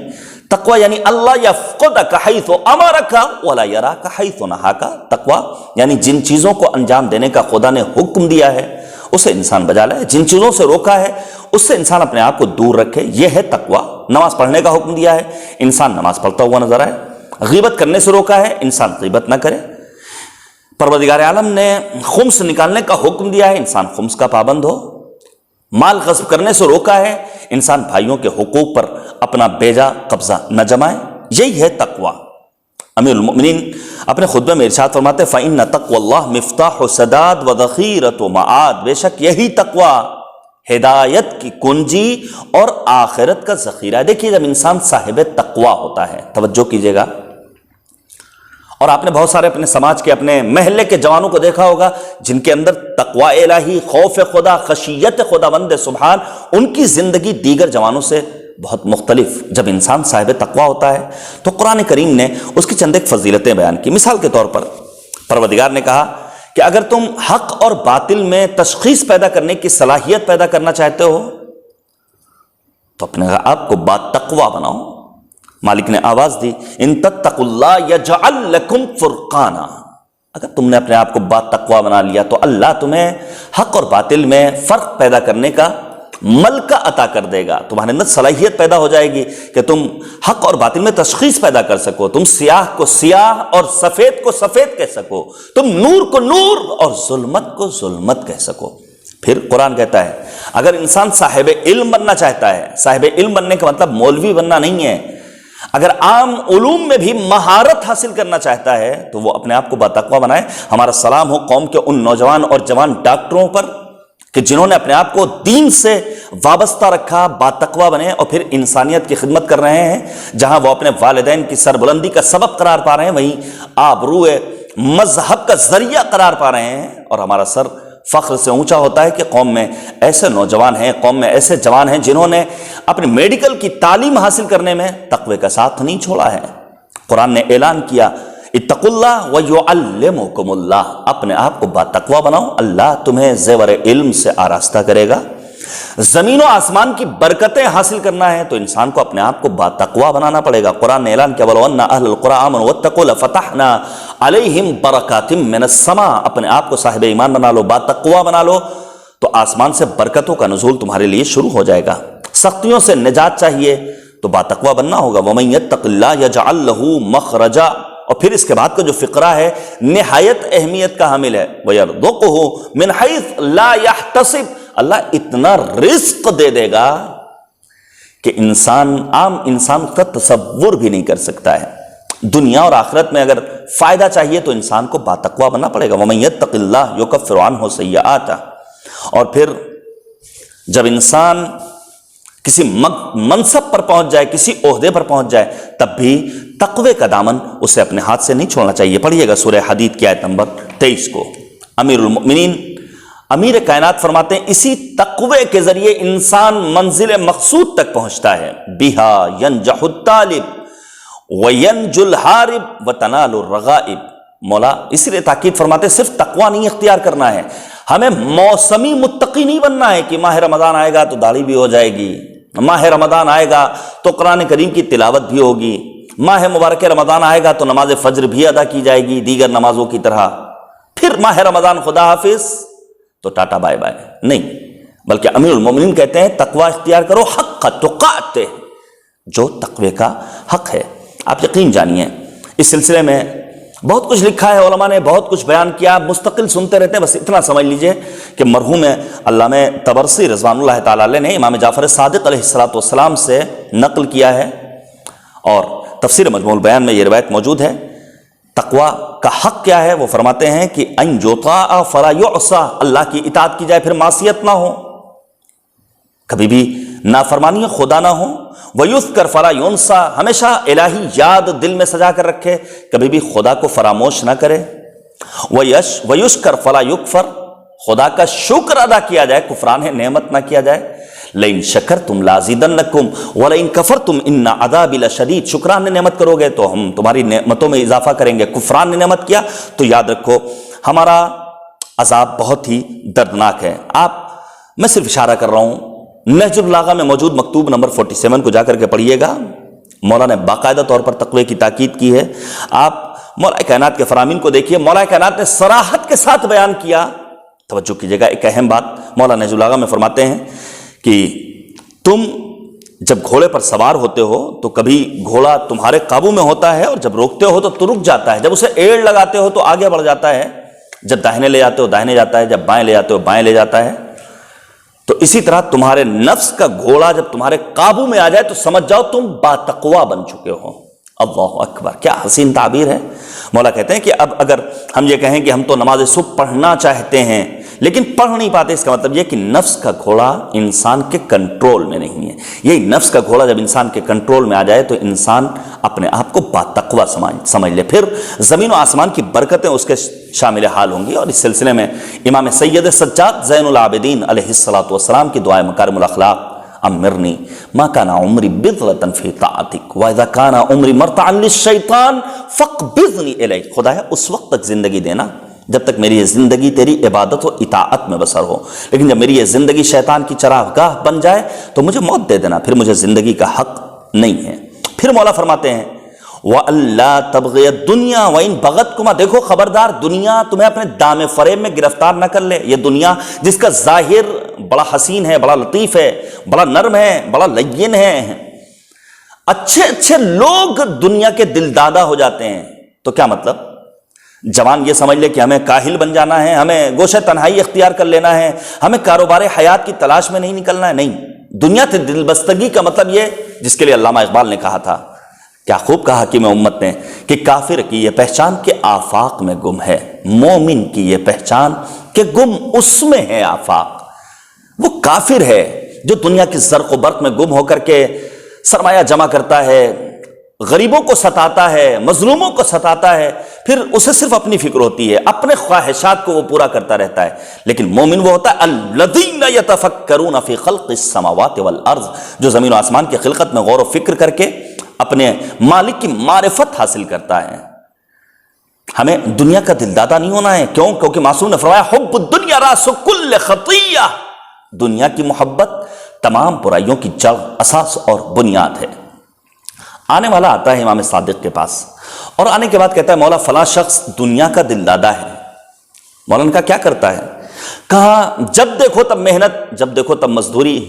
تقوی یعنی اللہ یفقدک حیث امرک ولا یراک حیث نہاک. تقوی یعنی جن چیزوں کو انجام دینے کا خدا نے حکم دیا ہے اسے انسان بجا لائے، جن چیزوں سے روکا ہے اس سے انسان اپنے آپ کو دور رکھے. یہ ہے تقوی. نماز پڑھنے کا حکم دیا ہے، انسان نماز پڑھتا ہوا نظر آئے. غیبت کرنے سے روکا ہے، انسان غیبت نہ کرے. پروردگار عالم نے خمس نکالنے کا حکم دیا ہے، انسان خمس کا پابند ہو. مال غصب کرنے سے روکا ہے، انسان بھائیوں کے حقوق پر اپنا بیجا قبضہ نہ جمائے. یہی ہے تقوی. امیر المؤمنین اپنے خطبے میں ارشاد فرماتے فَإِنَّ تَقْوَى اللَّهِ مِفْتَاحُ سَدَاد وَذَخِيرَةُ مَعَاد. بے شک یہی تقوی ہدایت کی کنجی اور آخرت کا ذخیرہ ہے. دیکھیے جب انسان صاحب تقوی ہوتا ہے، توجہ کیجئے گا، اور آپ نے بہت سارے اپنے سماج کے، اپنے محلے کے جوانوں کو دیکھا ہوگا جن کے اندر تقوی الہی، خوف خدا، خشیت خداوند سبحان، ان کی زندگی دیگر جوانوں سے بہت مختلف. جب انسان صاحب تقوی ہوتا ہے تو قرآن کریم نے اس کی چند ایک فضیلتیں بیان کی. مثال کے طور پر پروردگار نے کہا کہ اگر تم حق اور باطل میں تشخیص پیدا کرنے کی صلاحیت پیدا کرنا چاہتے ہو تو اپنے آپ کو با تقوی بناؤ. مالک نے آواز دی ان تتقوا اللہ یجعل لکم فرقانا. اگر تم نے اپنے آپ کو با تقوی بنا لیا تو اللہ تمہیں حق اور باطل میں فرق پیدا کرنے کا ملکہ عطا کر دے گا. تمہارے اندر صلاحیت پیدا ہو جائے گی کہ تم حق اور باطل میں تشخیص پیدا کر سکو. تم سیاہ کو سیاہ اور سفید کو سفید کہہ سکو. تم نور کو نور اور ظلمت کو ظلمت کہہ سکو. پھر قرآن کہتا ہے اگر انسان صاحب علم بننا چاہتا ہے، صاحب علم بننے کا مطلب مولوی بننا نہیں ہے، اگر عام علوم میں بھی مہارت حاصل کرنا چاہتا ہے تو وہ اپنے آپ کو باتقوی بنائے. ہمارا سلام ہو قوم کے ان نوجوان اور جوان ڈاکٹروں پر کہ جنہوں نے اپنے آپ کو دین سے وابستہ رکھا، باتقوی بنے اور پھر انسانیت کی خدمت کر رہے ہیں. جہاں وہ اپنے والدین کی سربلندی کا سبب قرار پا رہے ہیں، وہیں آبرو مذہب کا ذریعہ قرار پا رہے ہیں. اور ہمارا سر فخر سے اونچا ہوتا ہے کہ قوم میں ایسے نوجوان ہیں، قوم میں ایسے جوان ہیں جنہوں نے اپنے میڈیکل کی تعلیم حاصل کرنے میں تقوی کا ساتھ نہیں چھوڑا ہے. قرآن نے اعلان کیا اتقوا اللہ ویعلمکم اللہ. اپنے آپ کو باتقوی بناؤ، اللہ تمہیں زیور علم سے آراستہ کرے گا. زمین و آسمان کی برکتیں حاصل کرنا ہے تو انسان کو اپنے آپ کو باتقوی بنانا پڑے گا. قرآن نے اعلان کیا وَلَوْ أَنَّ أَهْلَ الْقُرَىٰ آمَنُوا وَاتَّقُوا لَفَتَحْنَا عَلَيْهِمْ بَرَكَاتٍ مِّنَ السَّمَاءِ. اپنے آپ کو صاحب ایمان بنا لو، باتقوی بنا لو تو آسمان سے برکتوں کا نزول تمہارے لیے شروع ہو جائے گا. سختیوں سے نجات چاہیے تو باتقوی بننا ہوگا. وَمَن يَتَّقِ اللَّهَ يَجْعَل لَّهُ مَخْرَجًا. اور پھر اس کے بعد کا جو فقرہ ہے نہایت اہمیت کا حامل ہے. وَيَرْزُقْهُ مِنْ حَيْثُ لَا يَحْتَسِبُ. اللہ اتنا رزق دے دے گا کہ عام انسان کا تصور بھی نہیں کر سکتا ہے. دنیا اور آخرت میں اگر فائدہ چاہیے تو انسان کو باتقوی بننا پڑے گا. وَمَن يَتَّقِ اللَّهَ يُكَفِّرْ عَنْهُ سَيِّئَاتِهِ. اور پھر جب انسان کسی منصب پر پہنچ جائے، کسی عہدے پر پہنچ جائے، تب بھی تقوی کا دامن اسے اپنے ہاتھ سے نہیں چھوڑنا چاہیے. پڑھیے گا سورہ حدید کی آیت نمبر 23 کو. امیر المؤمنین امیر کائنات فرماتے ہیں اسی تقوی کے ذریعے انسان منزل مقصود تک پہنچتا ہے. بہا ینجح الطالب وینج الحارب وتنال الرغائب. مولا اسی لیے تاکید فرماتے ہیں صرف تقوی نہیں اختیار کرنا ہے، ہمیں موسمی متقی نہیں بننا ہے کہ ماہ رمضان آئے گا تو داڑھی بھی ہو جائے گی، ماہ رمضان آئے گا تو قرآن کریم کی تلاوت بھی ہوگی، ماہ مبارک رمضان آئے گا تو نماز فجر بھی ادا کی جائے گی دیگر نمازوں کی طرح، پھر ماہ رمضان خدا حافظ تو ٹاٹا بائے بائے. نہیں، بلکہ امیر المومنین کہتے ہیں تقوی اختیار کرو حق تقاتے، جو تقوی کا حق ہے. آپ یقین جانیے اس سلسلے میں بہت کچھ لکھا ہے علماء نے، بہت کچھ بیان کیا، مستقل سنتے رہتے ہیں. بس اتنا سمجھ لیجئے کہ مرحوم علامہ طبرسی رضوان اللہ تعالی علیہ نے امام جعفر صادق علیہ السلام سے نقل کیا ہے، اور تفسیر مجموع البیان میں یہ روایت موجود ہے. تقوی کا حق کیا ہے؟ وہ فرماتے ہیں کہ ان یطاع فلا یعصى، اللہ کی اطاعت کی جائے پھر معصیت نہ ہو، کبھی بھی نافرمانی خدا نہ ہو. وَيُذْكَرْ فَلَا يُنْسَى، ہمیشہ الہی یاد دل میں سجا کر رکھے، کبھی بھی خدا کو فراموش نہ کرے. وَيُشْكَرْ فَلَا يُكْفَرْ، خدا کا شکر ادا کیا جائے، کفران نعمت نہ کیا جائے. لَإِن شَكَرْتُمْ لَأَزِيدَنَّكُمْ وَلَإِن كَفَرْتُمْ إِنَّ عَذَابِي لَشَدِيدٌ، شکران نعمت کرو گے تو ہم تمہاری نعمتوں میں اضافہ کریں گے، کفران نعمت کیا تو یاد رکھو ہمارا عذاب بہت ہی دردناک ہے. میں صرف اشارہ کر رہا ہوں، نہج البلاغہ میں موجود مکتوب نمبر 47 کو جا کر کے پڑھیے گا. مولا نے باقاعدہ طور پر تقوی کی تاکید کی ہے. آپ مولا کائنات کے فرامین کو دیکھیے، مولا کائنات نے صراحت کے ساتھ بیان کیا. توجہ کیجیے گا، ایک اہم بات مولا نہج البلاغہ میں فرماتے ہیں کہ تم جب گھوڑے پر سوار ہوتے ہو تو کبھی گھوڑا تمہارے قابو میں ہوتا ہے اور جب روکتے ہو تو رک جاتا ہے، جب اسے ایڑ لگاتے ہو تو آگے بڑھ جاتا ہے، جب داہنے لے جاتے ہو داہنے جاتا ہے، جب بائیں لے جاتے ہو بائیں لے جاتا ہے. تو اسی طرح تمہارے نفس کا گھوڑا جب تمہارے قابو میں آ جائے تو سمجھ جاؤ تم باتقوا بن چکے ہو. اللہ اکبر، کیا حسین تعبیر ہے. مولا کہتے ہیں کہ اب اگر ہم یہ کہیں کہ ہم تو نماز صبح پڑھنا چاہتے ہیں لیکن پڑھ نہیں پاتے، اس کا مطلب یہ کہ نفس کا گھوڑا انسان کے کنٹرول میں نہیں ہے. یہی نفس کا گھوڑا جب انسان کے کنٹرول میں آ جائے تو انسان اپنے آپ کو باتقوا سمجھ لے، پھر زمین و آسمان کی برکتیں اس کے شامل حال ہوں گی. اور اس سلسلے میں امام سید سجاد زین العابدین علیہ السلام کی دعائے مکارم الاخلاق، امرنی ما کان عمری بضلۃ فی طاعتک واذا کان عمری مرتعا للشیطان فاقبضنی الیک. خدایا اس وقت تک زندگی دینا جب تک میری یہ زندگی تیری عبادت و اطاعت میں بسر ہو، لیکن جب میری یہ زندگی شیطان کی چراگاہ بن جائے تو مجھے موت دے دینا، پھر مجھے زندگی کا حق نہیں ہے. پھر مولا فرماتے ہیں وَأَلَّا تَبْغِيَ الدُّنْيَا وَإِن بَغَتْكُمَا، دیکھو خبردار دنیا تمہیں اپنے دام فریب میں گرفتار نہ کر لے. یہ دنیا جس کا ظاہر بڑا حسین ہے، بڑا لطیف ہے، بڑا نرم ہے، بڑا لین ہے، اچھے اچھے لوگ دنیا کے دل دادا ہو جاتے ہیں. تو کیا مطلب؟ جوان یہ سمجھ لے کہ ہمیں کاہل بن جانا ہے، ہمیں گوشہ تنہائی اختیار کر لینا ہے، ہمیں کاروبار حیات کی تلاش میں نہیں نکلنا ہے. نہیں، دنیا سے دل بستگی کا مطلب یہ جس کے لیے علامہ اقبال نے کہا تھا، کیا خوب کہا حکیم امت نے کہ کافر کی یہ پہچان کہ آفاق میں گم ہے، مومن کی یہ پہچان کہ گم اس میں ہے آفاق. وہ کافر ہے جو دنیا کی زرق و برق میں گم ہو کر کے سرمایہ جمع کرتا ہے، غریبوں کو ستاتا ہے، مظلوموں کو ستاتا ہے، پھر اسے صرف اپنی فکر ہوتی ہے، اپنے خواہشات کو وہ پورا کرتا رہتا ہے. لیکن مومن وہ ہوتا ہے الذین یتفکرون فی خلق السماوات والارض، جو زمین و آسمان کی خلقت میں غور و فکر کر کے اپنے مالک کی معرفت حاصل کرتا ہے. ہمیں دنیا کا دلدادہ نہیں ہونا ہے. کیوں؟ کیونکہ معصوم نے فرمایا حب الدنیا راس کل خطیہ، دنیا کی محبت تمام برائیوں کی جڑ، اساس اور بنیاد ہے. آنے والا آتا ہے امام صادق کے پاس اور آنے کے بعد کہتا ہے مولا فلاں شخص دنیا کا دلدادہ ہے. مولا نے کہا کیا کرتا ہے؟ کہا جب دیکھو تب محنت، جب دیکھو تب مزدوری.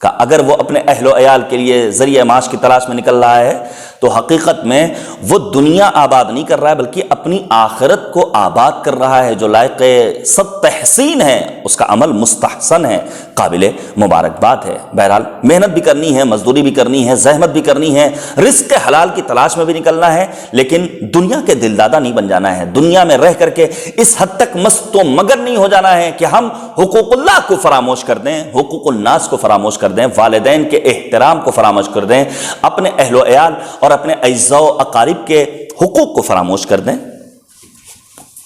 کہ اگر وہ اپنے اہل و عیال کے لیے ذریعہ معاش کی تلاش میں نکل رہا ہے تو حقیقت میں وہ دنیا آباد نہیں کر رہا ہے بلکہ اپنی آخرت کو آباد کر رہا ہے. جو لائق سب تحسین ہے، اس کا عمل مستحسن ہے، قابل مبارکباد ہے. بہرحال محنت بھی کرنی ہے، مزدوری بھی کرنی ہے، زحمت بھی کرنی ہے، رزق حلال کی تلاش میں بھی نکلنا ہے، لیکن دنیا کے دلدادہ نہیں بن جانا ہے. دنیا میں رہ کر کے اس حد تک مست و مگر نہیں ہو جانا ہے کہ ہم حقوق اللہ کو فراموش کر دیں، حقوق الناس کو فراموش کر دیں، والدین کے احترام کو فراموش کر دیں، اپنے اہل و عیال اور اپنے اعزاء و اقارب کے حقوق کو فراموش کر دیں.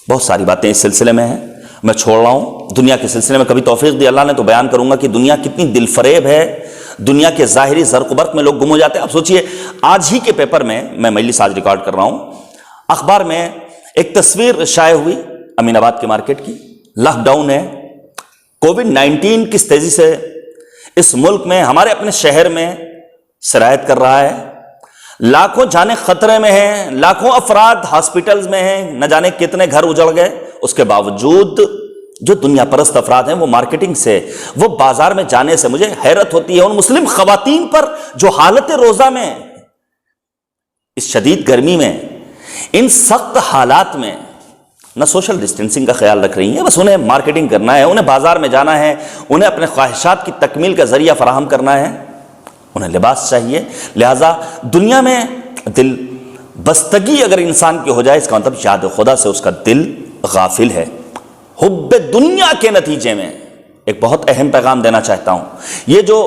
بہت ساری باتیں اس سلسلے میں ہیں. میں چھوڑ رہا ہوں دنیا کے سلسلے میں، کبھی توفیق دی اللہ نے تو بیان کروں گا کہ دنیا کتنی دل فریب ہے، دنیا کے ظاہری زرق و برق میں لوگ گم ہو جاتے ہیں۔ اب سوچئے آج ہی کے پیپر میں مجلس آج ریکارڈ کر رہا ہوں، اخبار میں ایک تصویر شائع ہوئی امین آباد کے مارکیٹ کی، لاک ڈاؤن ہے، کووڈ-19 کس تیزی سے اس ملک میں ہمارے اپنے شہر میں سرایت کر رہا ہے، لاکھوں جانیں خطرے میں ہیں، لاکھوں افراد ہاسپٹلز میں ہیں، نہ جانے کتنے گھر اجڑ گئے، اس کے باوجود جو دنیا پرست افراد ہیں وہ مارکیٹنگ سے، وہ بازار میں جانے سے، مجھے حیرت ہوتی ہے ان مسلم خواتین پر جو حالت روزہ میں اس شدید گرمی میں ان سخت حالات میں نہ سوشل ڈسٹینسنگ کا خیال رکھ رہی ہیں، بس انہیں مارکیٹنگ کرنا ہے، انہیں بازار میں جانا ہے، انہیں اپنے خواہشات کی تکمیل کا ذریعہ فراہم کرنا ہے، انہیں لباس چاہیے۔ لہٰذا دنیا میں دل بستگی اگر انسان کی ہو جائے، اس کا مطلب یاد خدا سے اس کا دل غافل ہے۔ حب دنیا کے نتیجے میں ایک بہت اہم پیغام دینا چاہتا ہوں، یہ جو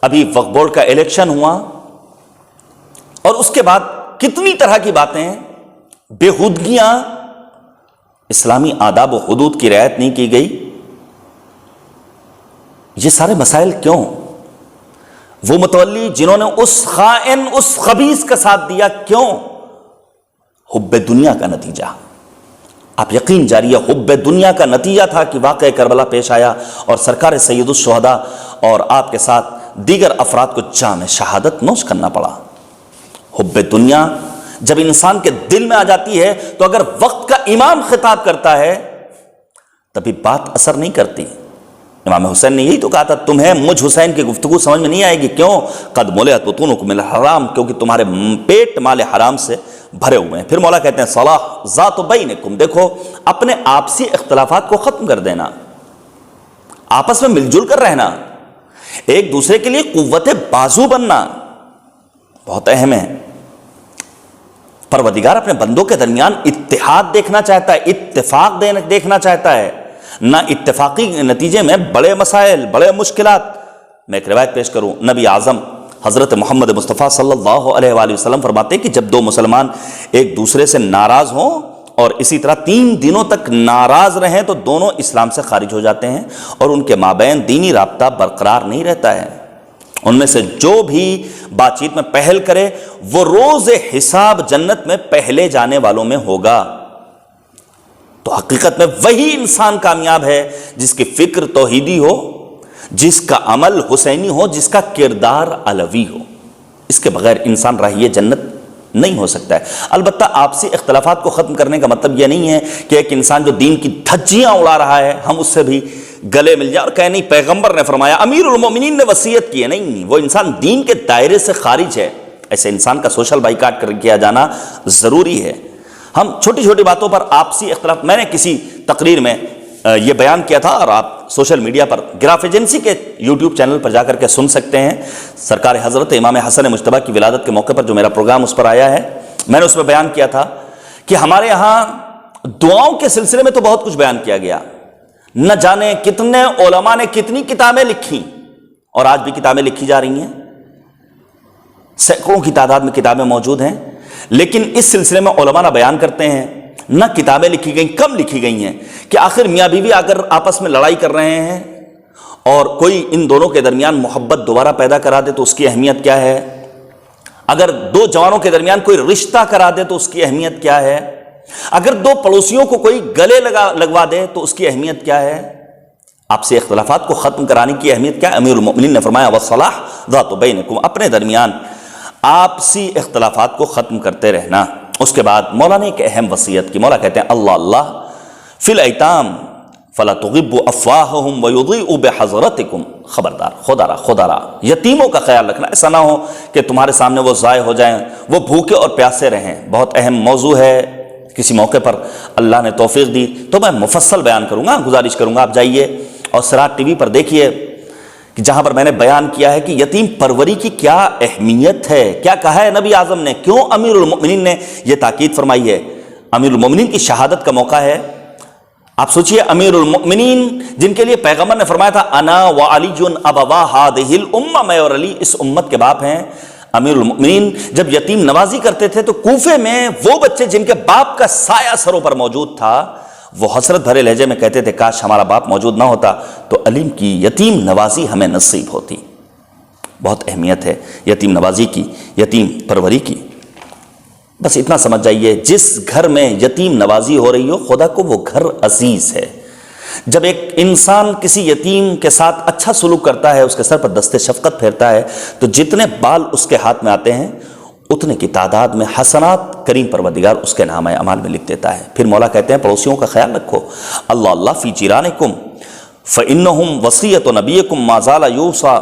ابھی وقف بورڈ کا الیکشن ہوا اور اس کے بعد کتنی طرح کی باتیں، بےہودگیاں، اسلامی آداب و حدود کی رعایت نہیں کی گئی، یہ سارے مسائل کیوں؟ وہ متولی جنہوں نے اس خائن، اس خبیث کا ساتھ دیا، کیوں؟ حب دنیا کا نتیجہ، آپ یقین جاری ہے حب دنیا کا نتیجہ تھا کہ واقعہ کربلا پیش آیا اور سرکار سید الشہداء اور آپ کے ساتھ دیگر افراد کو جام شہادت نوش کرنا پڑا۔ حب دنیا جب انسان کے دل میں آ جاتی ہے تو اگر وقت کا امام خطاب کرتا ہے تبھی بات اثر نہیں کرتی۔ امام حسین نے یہی تو کہا تھا، تمہیں مجھ حسین کی گفتگو سمجھ میں نہیں آئے گی، کیوں؟ قد ملئت بطونکم من الحرام، کیونکہ تمہارے پیٹ مال حرام سے بھرے ہوئے ہیں۔ پھر مولا کہتے ہیں صلاح ذات بینکم، دیکھو اپنے آپسی اختلافات کو ختم کر دینا، آپس میں مل جل کر رہنا، ایک دوسرے کے لیے قوت بازو بننا بہت اہم ہے۔ پروردگار اپنے بندوں کے درمیان اتحاد دیکھنا چاہتا ہے، اتفاق دیکھنا چاہتا ہے، نہ اتفاقی نتیجے میں بڑے مسائل، بڑے مشکلات۔ میں ایک روایت پیش کروں، نبی اعظم حضرت محمد مصطفیٰ صلی اللہ علیہ وآلہ وسلم فرماتے ہیں کہ جب دو مسلمان ایک دوسرے سے ناراض ہوں اور اسی طرح 3 دنوں تک ناراض رہیں تو دونوں اسلام سے خارج ہو جاتے ہیں اور ان کے مابین دینی رابطہ برقرار نہیں رہتا ہے۔ ان میں سے جو بھی بات چیت میں پہل کرے وہ روز حساب جنت میں پہلے جانے والوں میں ہوگا۔ تو حقیقت میں وہی انسان کامیاب ہے جس کی فکر توحیدی ہو، جس کا عمل حسینی ہو، جس کا کردار علوی ہو۔ اس کے بغیر انسان راہی جنت نہیں ہو سکتا ہے۔ البتہ آپسی اختلافات کو ختم کرنے کا مطلب یہ نہیں ہے کہ ایک انسان جو دین کی دھجیاں اڑا رہا ہے ہم اس سے بھی گلے مل جائے اور کہے نہیں پیغمبر نے فرمایا، امیر المومنین نے وصیت کی ہے، نہیں، وہ انسان دین کے دائرے سے خارج ہے۔ ایسے انسان کا سوشل بائیکاٹ کیا جانا ضروری ہے۔ ہم چھوٹی چھوٹی باتوں پر آپسی اختلاف، میں نے کسی تقریر میں یہ بیان کیا تھا اور آپ سوشل میڈیا پر گراف ایجنسی کے یوٹیوب چینل پر جا کر کے سن سکتے ہیں، سرکار حضرت امام حسن مجتبیٰ کی ولادت کے موقع پر جو میرا پروگرام اس پر آیا ہے، میں نے اس میں بیان کیا تھا کہ ہمارے ہاں دعاؤں کے سلسلے میں تو بہت کچھ بیان کیا گیا، نہ جانے کتنے علماء نے کتنی کتابیں لکھی اور آج بھی کتابیں لکھی جا رہی ہیں، سینکڑوں کی تعداد میں کتابیں موجود ہیں، لیکن اس سلسلے میں علماء نہ بیان کرتے ہیں، نہ کتابیں لکھی گئیں، کم لکھی گئی ہیں کہ آخر میاں بیوی اگر آپس میں لڑائی کر رہے ہیں اور کوئی ان دونوں کے درمیان محبت دوبارہ پیدا کرا دے تو اس کی اہمیت کیا ہے، اگر 2 جوانوں کے درمیان کوئی رشتہ کرا دے تو اس کی اہمیت کیا ہے، اگر 2 پڑوسیوں کو کوئی گلے لگوا دے تو اس کی اہمیت کیا ہے، آپسی اختلافات کو ختم کرانے کی اہمیت کیا ہے۔ امیر المؤمنین نے فرمایا وصلاح ذات بینکم، اپنے درمیان آپسی اختلافات کو ختم کرتے رہنا۔ اس کے بعد مولا نے ایک اہم وصیت کی، مولا کہتے ہیں اللہ اللہ فی الایتام فلا تغبوا افواہہم ویضیئوا بحضرتکم، خبردار، خدا را یتیموں کا خیال رکھنا، ایسا نہ ہو کہ تمہارے سامنے وہ ضائع ہو جائیں، وہ بھوکے اور پیاسے رہیں۔ بہت اہم موضوع ہے، کسی موقع پر اللہ نے توفیق دی تو میں مفصل بیان کروں گا، گزارش کروں گا آپ جائیے اور سراج ٹی وی پر دیکھیے کہ جہاں پر میں نے بیان کیا ہے کہ یتیم پروری کی کیا اہمیت ہے، کیا کہا ہے نبی اعظم نے، کیوں امیر المؤمنین نے یہ تاکید فرمائی ہے۔ امیر المؤمنین کی شہادت کا موقع ہے، آپ سوچئے امیر المؤمنین جن کے لیے پیغمبر نے فرمایا تھا انا وعلی ابوا هذه الامه، میں اور علی اس امت کے باپ ہیں۔ امیر المؤمنین جب یتیم نوازی کرتے تھے تو کوفے میں وہ بچے جن کے باپ کا سایہ سروں پر موجود تھا وہ حسرت بھرے لہجے میں کہتے تھے کاش ہمارا باپ موجود نہ ہوتا تو علیم کی یتیم نوازی ہمیں نصیب ہوتی۔ بہت اہمیت ہے یتیم نوازی کی، یتیم پروری کی۔ بس اتنا سمجھ جائیے، جس گھر میں یتیم نوازی ہو رہی ہو خدا کو وہ گھر عزیز ہے۔ جب ایک انسان کسی یتیم کے ساتھ اچھا سلوک کرتا ہے، اس کے سر پر دست شفقت پھیرتا ہے، تو جتنے بال اس کے ہاتھ میں آتے ہیں اتنے کی تعداد میں حسنات کریم پروردگار اس کے نامہ اعمال میں لکھ دیتا ہے۔ پھر مولا کہتے ہیں پڑوسیوں کا خیال رکھو، اللہ اللہ فی جیرانکم فإنہم وصیۃ نبیکم ما زال یوصی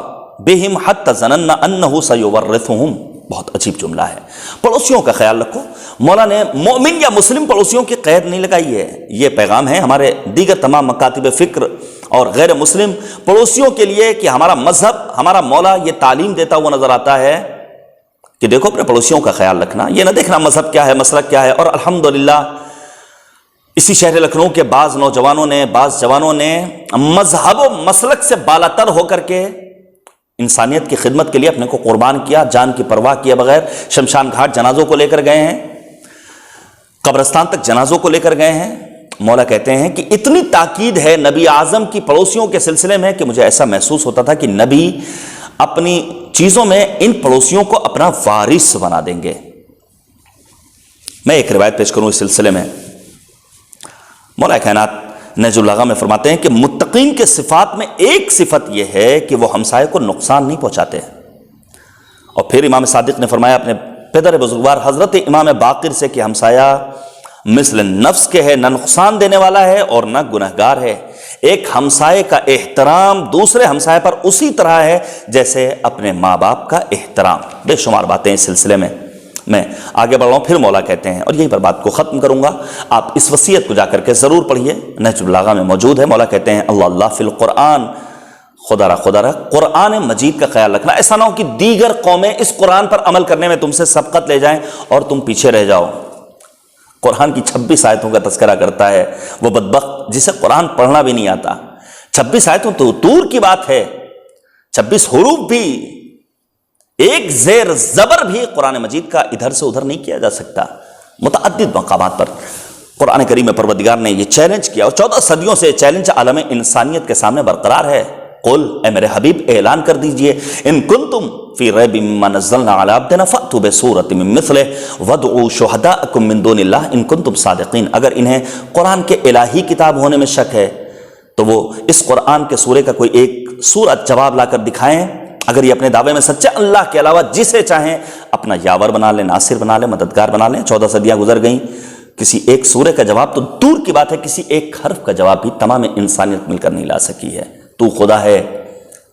بہم حتی ظننا انہ سیورثہم۔ بہت عجیب جملہ ہے، پڑوسیوں کا خیال رکھو۔ مولا نے مومن یا مسلم پڑوسیوں کی قید نہیں لگائی ہے، یہ پیغام ہے ہمارے دیگر تمام مکاتب فکر اور غیر مسلم پڑوسیوں کے لیے کہ ہمارا مذہب، ہمارا مولا یہ تعلیم دیتا ہوا نظر آتا ہے کہ دیکھو اپنے پڑوسیوں کا خیال رکھنا، یہ نہ دیکھنا مذہب کیا ہے، مسلک کیا ہے۔ اور الحمدللہ اسی شہر لکھنؤ کے بعض نوجوانوں نے، بعض جوانوں نے مذہب و مسلک سے بالاتر ہو کر کے انسانیت کی خدمت کے لیے اپنے کو قربان کیا، جان کی پرواہ کیے بغیر شمشان گھاٹ جنازوں کو لے کر گئے ہیں، قبرستان تک جنازوں کو لے کر گئے ہیں۔ مولا کہتے ہیں کہ اتنی تاکید ہے نبی اعظم کی پڑوسیوں کے سلسلے میں کہ مجھے ایسا محسوس ہوتا تھا کہ نبی اپنی چیزوں میں ان پڑوسیوں کو اپنا وارث بنا دیں گے۔ میں ایک روایت پیش کروں اس سلسلے میں، مولا کائنات نہج البلاغہ میں فرماتے ہیں کہ متقین کے صفات میں ایک صفت یہ ہے کہ وہ ہمسائے کو نقصان نہیں پہنچاتے۔ اور پھر امام صادق نے فرمایا اپنے پدر بزرگوار حضرت امام باقر سے کہ ہمسایہ مثل نفس کے ہے، نہ نقصان دینے والا ہے اور نہ گنہگار ہے۔ ایک ہمسائے کا احترام دوسرے ہمسائے پر اسی طرح ہے جیسے اپنے ماں باپ کا احترام۔ بے شمار باتیں اس سلسلے میں آگے بڑھ رہا ہوں۔ پھر مولا کہتے ہیں، اور یہیں پر بات کو ختم کروں گا، آپ اس وصیت کو جا کر کے ضرور پڑھیے، نہج البلاغہ میں موجود ہے۔ مولا کہتے ہیں اللہ اللہ فی القرآن، خدا را قرآن مجید کا خیال رکھنا۔ ایسا نہ ہو کہ دیگر قومیں اس قرآن پر عمل کرنے میں تم سے سبقت لے جائیں اور تم پیچھے رہ جاؤ۔ قرآن کی 26 آیتوں کا تذکرہ کرتا ہے وہ بدبخت جسے قرآن پڑھنا بھی نہیں آتا۔ 26 آیتوں تو طور کی بات ہے، 26 حروف بھی، ایک زیر زبر بھی قرآن مجید کا ادھر سے ادھر نہیں کیا جا سکتا۔ متعدد مقامات پر قرآن کریم میں پروردگار نے یہ چیلنج کیا، اور 14 صدیوں سے چیلنج عالم انسانیت کے سامنے برقرار ہے۔ قل، اے میرے حبیب اعلان کر دیجئے، ان کنتم فی ریب مما نزلنا علی عبدنا فأتوا بسورۃ من مثلہ وادعوا شہداءکم من دون اللہ ان کنتم صادقین۔ اگر انہیں قرآن کے الہی کتاب ہونے میں شک ہے تو وہ اس قرآن کے سورے کا کوئی ایک سورت جواب لا کر دکھائیں۔ اگر یہ اپنے دعوے میں سچے، اللہ کے علاوہ جسے چاہیں اپنا یاور بنا لیں، ناصر بنا لیں، مددگار بنا لیں۔ 14 صدیاں گزر گئیں، کسی ایک سورے کا جواب تو دور کی بات ہے، کسی ایک حرف کا جواب بھی تمام انسانیت مل کر نہیں لا سکی ہے۔ تو خدا ہے،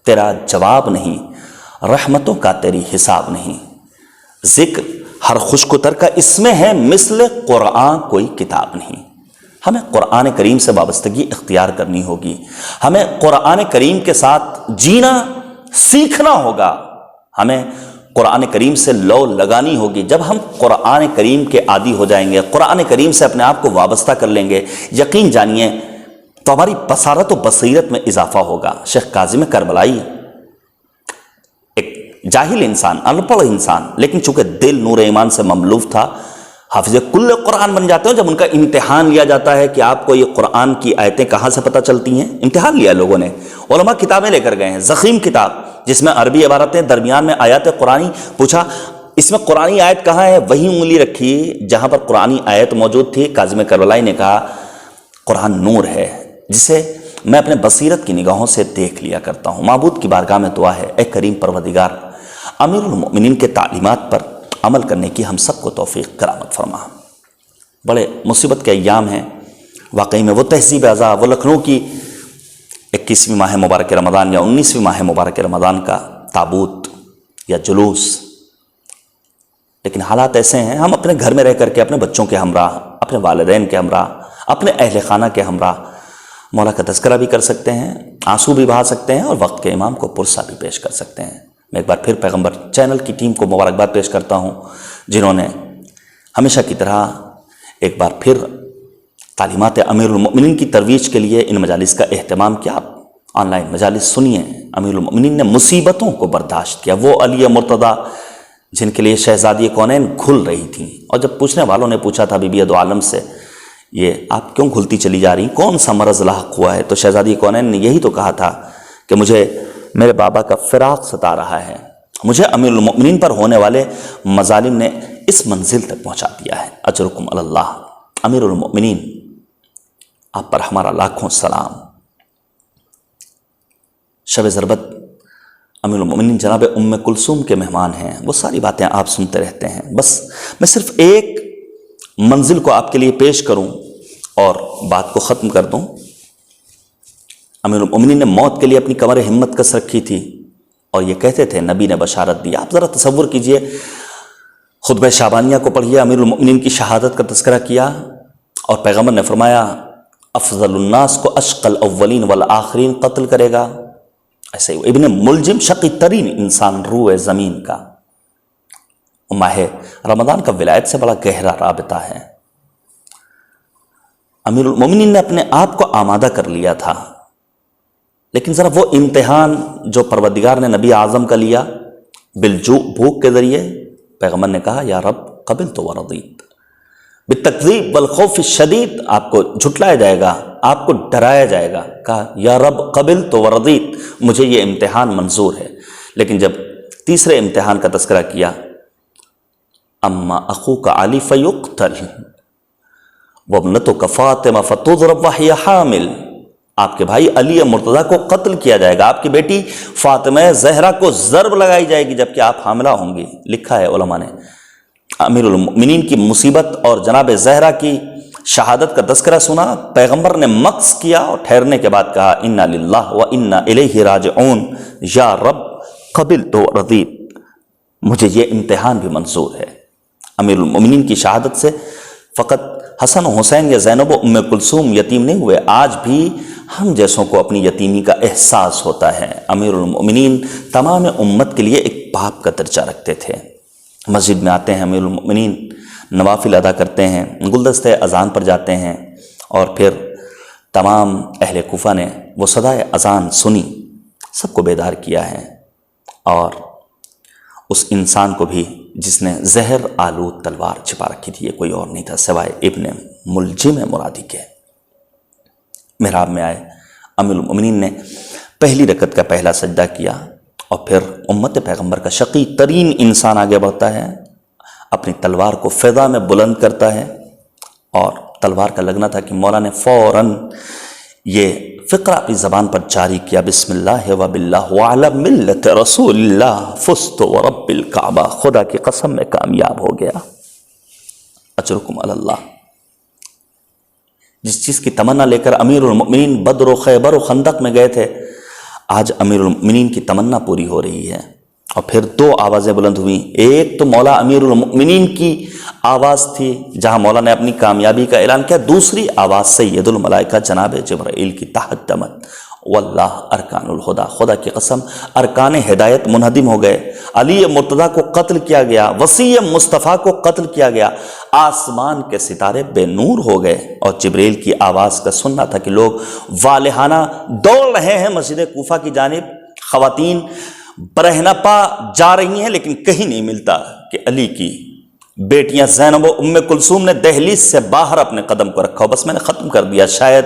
تیرا جواب نہیں، رحمتوں کا تیری حساب نہیں۔ ذکر ہر خشکتر کا اس میں ہے، مثل قرآن کوئی کتاب نہیں۔ ہمیں قرآن کریم سے وابستگی اختیار کرنی ہوگی، ہمیں قرآن کریم کے ساتھ جینا سیکھنا ہوگا، ہمیں قرآن کریم سے لو لگانی ہوگی۔ جب ہم قرآن کریم کے عادی ہو جائیں گے، قرآن کریم سے اپنے آپ کو وابستہ کر لیں گے، یقین جانیے تو ہماری بصارت و بصیرت میں اضافہ ہوگا۔ شیخ کاظم کربلائی ایک جاہل انسان، ان پڑھ انسان، لیکن چونکہ دل نور ایمان سے مملوف تھا، حافظ کل قرآن بن جاتے ہیں۔ جب ان کا امتحان لیا جاتا ہے کہ آپ کو یہ قرآن کی آیتیں کہاں سے پتہ چلتی ہیں، امتحان لیا لوگوں نے، علماء کتابیں لے کر گئے ہیں، ضخیم کتاب جس میں عربی عبارتیں، درمیان میں آیات قرآنی، پوچھا اس میں قرآنی آیت کہاں ہے، وہی انگلی رکھی جہاں پر قرآنی آیت موجود تھی۔ کاظم کربلائی نے کہا قرآن نور ہے جسے میں اپنے بصیرت کی نگاہوں سے دیکھ لیا کرتا ہوں۔ معبود کی بارگاہ میں دعا ہے، اے کریم پروردگار، امیر المؤمنین کے تعلیمات پر عمل کرنے کی ہم سب کو توفیق کرامت فرما۔ بڑے مصیبت کے ایام ہیں واقعی میں، وہ تہذیب اعضاء، وہ لکھنؤ کی 21ویں ماہ مبارک رمضان یا 19ویں ماہ مبارک رمضان کا تابوت یا جلوس، لیکن حالات ایسے ہیں، ہم اپنے گھر میں رہ کر کے اپنے بچوں کے ہمراہ، اپنے والدین کے ہمراہ، اپنے اہل خانہ کے ہمراہ مولا کا تذکرہ بھی کر سکتے ہیں، آنسو بھی بہا سکتے ہیں، اور وقت کے امام کو پرسہ بھی پیش کر سکتے ہیں۔ میں ایک بار پھر پیغمبر چینل کی ٹیم کو مبارکباد پیش کرتا ہوں، جنہوں نے ہمیشہ کی طرح ایک بار پھر تعلیمات امیر المؤمنین کی ترویج کے لیے ان مجالس کا اہتمام کیا۔ آپ آن لائن مجالس سنیے۔ امیر المؤمنین نے مصیبتوں کو برداشت کیا، وہ علی مرتضیٰ جن کے لیے شہزادی کونین گھل رہی تھیں، اور جب پوچھنے والوں نے پوچھا تھا بی بی دو عالم سے یہ آپ کیوں کھلتی چلی جا رہی، کون سا مرض لاحق ہوا ہے؟ تو شہزادی کونین نے یہی تو کہا تھا کہ مجھے میرے بابا کا فراق ستا رہا ہے، مجھے امیر المؤمنین پر ہونے والے مظالم نے اس منزل تک پہنچا دیا ہے۔ اجرکم علی اللہ۔ امیر المؤمنین، آپ پر ہمارا لاکھوں سلام۔ شب ضربت امیر المؤمنین جناب ام کلثوم کے مہمان ہیں، وہ ساری باتیں آپ سنتے رہتے ہیں، بس میں صرف ایک منزل کو آپ کے لیے پیش کروں اور بات کو ختم کر دوں۔ امیر المؤمنین نے موت کے لیے اپنی کمر ہمت کس رکھی تھی اور یہ کہتے تھے نبی نے بشارت دی۔ آپ ذرا تصور کیجئے، خطبہ شعبانیہ کو پڑھیے، امیر المؤمنین کی شہادت کا تذکرہ کیا اور پیغمبر نے فرمایا افضل الناس کو اشقى الاولین والآخرین قتل کرے گا۔ ایسے ہی ابن ملجم شقی ترین انسان روح زمین کا۔ ماہ رمضان کا ولایت سے بڑا گہرا رابطہ ہے۔ امیر المؤمنین نے اپنے آپ کو آمادہ کر لیا تھا، لیکن ذرا وہ امتحان جو پروردگار نے نبی اعظم کا لیا بالجوع، بھوک کے ذریعے، پیغمبر نے کہا یا رب قبلت ورضیت، بالتکذیب والخوف الشدید، آپ کو جھٹلایا جائے گا، آپ کو ڈرایا جائے گا، کہا یا رب قبلت ورضیت، مجھے یہ امتحان منظور ہے۔ لیکن جب تیسرے امتحان کا تذکرہ کیا، اما اخوک علی فیقتل وابنتک فاطمہ فتضرب وہی حامل، آپ کے بھائی علی مرتضیٰ کو قتل کیا جائے گا، آپ کی بیٹی فاطمہ زہرا کو ضرب لگائی جائے گی جبکہ آپ حاملہ ہوں گی۔ لکھا ہے علماء نے۔ امیر المؤمنین کی مصیبت اور جناب زہرا کی شہادت کا تذکرہ سنا، پیغمبر نے مکث کیا اور ٹھہرنے کے بعد کہا انا للہ و انا الیہ راجعون، یا رب قبلت ورضیت، مجھے یہ امتحان بھی منظور ہے۔ امیر المؤمنین کی شہادت سے فقط حسن و حسین یا زینب و ام کلثوم یتیم نہیں ہوئے، آج بھی ہم جیسوں کو اپنی یتیمی کا احساس ہوتا ہے۔ امیر المؤمنین تمام امت کے لیے ایک باپ کا درجہ رکھتے تھے۔ مسجد میں آتے ہیں امیر المؤمنین، نوافل ادا کرتے ہیں، گلدستہ اذان پر جاتے ہیں، اور پھر تمام اہل کوفہ نے وہ صدائے اذان سنی، سب کو بیدار کیا ہے، اور اس انسان کو بھی جس نے زہر آلود تلوار چھپا رکھی تھی، یہ کوئی اور نہیں تھا سوائے ابن ملجم مرادی کے۔ محراب میں آئے، امیر المؤمنین نے پہلی رکعت کا پہلا سجدہ کیا، اور پھر امت پیغمبر کا شقی ترین انسان آگے بڑھتا ہے، اپنی تلوار کو فضا میں بلند کرتا ہے، اور تلوار کا لگنا تھا کہ مولا نے فوراً یہ فقرہ اپنی زبان پر جاری کیا، بسم اللہ و باللہ وعلی ملت رسول اللہ فزت ورب الکعبہ، خدا کی قسم میں کامیاب ہو گیا۔ اجرکم علی اللہ۔ جس چیز کی تمنا لے کر امیر المؤمنین بدر و خیبر و خندق میں گئے تھے، آج امیر المؤمنین کی تمنا پوری ہو رہی ہے۔ اور پھر دو آوازیں بلند ہوئیں، ایک تو مولا امیر المؤمنین کی آواز تھی جہاں مولا نے اپنی کامیابی کا اعلان کیا، دوسری آواز سید الملائکہ جناب جبرائیل کی تحدمت واللہ ارکان الہدا، خدا کی قسم ارکان ہدایت منہدم ہو گئے، علی مرتضیٰ کو قتل کیا گیا، وسیع مصطفیٰ کو قتل کیا گیا، آسمان کے ستارے بے نور ہو گئے، اور جبریل کی آواز کا سننا تھا کہ لوگ والہانہ دوڑ رہے ہیں مسجد کوفہ کی جانب، خواتین برہنپا جا رہی ہیں، لیکن کہیں نہیں ملتا کہ علی کی بیٹیاں زینب و ام کلثوم نے دہلیز سے باہر اپنے قدم کو رکھا ہو۔ بس میں نے ختم کر دیا۔ شاید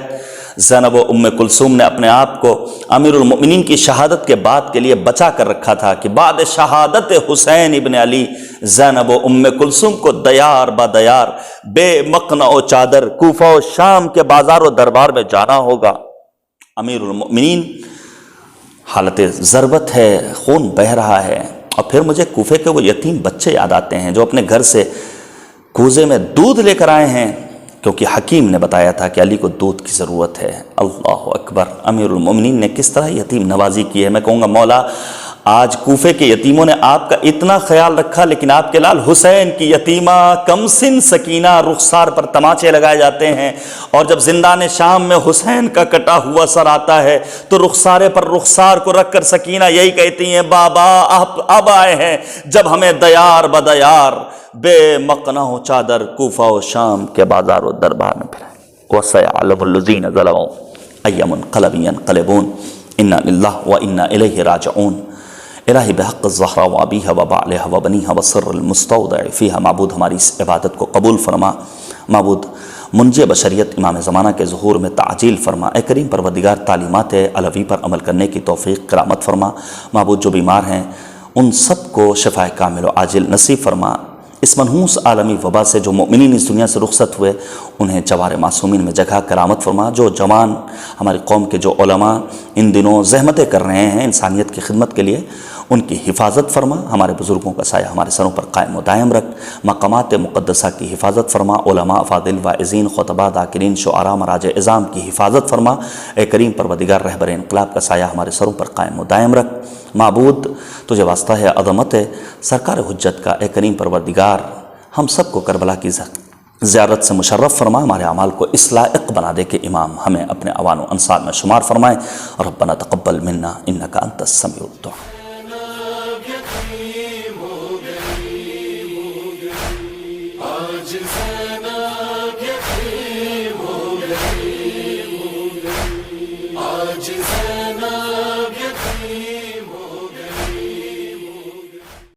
زینب و ام کلثوم نے اپنے آپ کو امیر المؤمنین کی شہادت کے بعد کے لیے بچا کر رکھا تھا کہ بعد شہادت حسین ابن علی زینب و ام کلثوم کو دیار با دیار بے مقنع و چادر کوفہ و شام کے بازار و دربار میں جانا ہوگا۔ امیر المؤمنین حالت ضربت ہے، خون بہہ رہا ہے، اور پھر مجھے کوفے کے وہ یتیم بچے یاد آتے ہیں جو اپنے گھر سے کوزے میں دودھ لے کر آئے ہیں، کیونکہ حکیم نے بتایا تھا کہ علی کو دودھ کی ضرورت ہے۔ اللہ اکبر! امیر المؤمنین نے کس طرح یتیم نوازی کی ہے۔ میں کہوں گا مولا آج کوفے کے یتیموں نے آپ کا اتنا خیال رکھا، لیکن آپ کے لال حسین کی یتیمہ کم سن سکینہ رخسار پر تماچے لگائے جاتے ہیں، اور جب زندان شام میں حسین کا کٹا ہوا سر آتا ہے تو رخسارے پر رخسار کو رکھ کر سکینہ یہی کہتی ہیں بابا اب آئے ہیں جب ہمیں دیار بدیار بے مقنع و چادر کوفہ و شام کے بازار و دربار میں پھرائیں۔ وَسَيَعْلَمُ الَّذِينَ ظَلَمُوا أَيَّ مُنقَلَبٍ يَنقَلِبُونَ إِنَّا لِلَّهِ وَإِنَّا إِلَيْهِ راجعون۔ الہی بحق الزہرا و ابیہا و بعلہا و بنیہا و سر المستودع فیہا، معبود ہماری اس عبادت کو قبول فرما، معبود منجی بشریت امام زمانہ کے ظہور میں تعجیل فرما۔ اے کریم پروردگار تعلیمات علوی پر عمل کرنے کی توفیق کرامت فرما۔ معبود جو بیمار ہیں ان سب کو شفا کامل و عاجل نصیب فرما۔ اس منحوس عالمی وبا سے جو مومنین اس دنیا سے رخصت ہوئے انہیں جوار معصومین میں جگہ کرامت فرما۔ جو جوان ہماری قوم کے جو علماء ان دنوں زحمتیں کر رہے ہیں انسانیت کی خدمت کے لیے ان کی حفاظت فرما۔ ہمارے بزرگوں کا سایہ ہمارے سروں پر قائم و دائم رکھ۔ مقامات مقدسہ کی حفاظت فرما۔ علماء افاضل واعظین خطباء ذاکرین شعراء مراجع اعظام کی حفاظت فرما۔ اے کریم پروردگار رہبر انقلاب کا سایہ ہمارے سروں پر قائم و دائم رکھ۔ معبود تجھے واسطہ ہے عظمت ہے سرکار حجت کا۔ اے کریم پروردگار ہم سب کو کربلا کی زیارت سے مشرف فرما۔ ہمارے اعمال کو اس لائق بنا دے کہ امام ہمیں اپنے اوان و انصار میں شمار فرمائے۔ ربنا تقبل منا انک انت السمیع الدعاء۔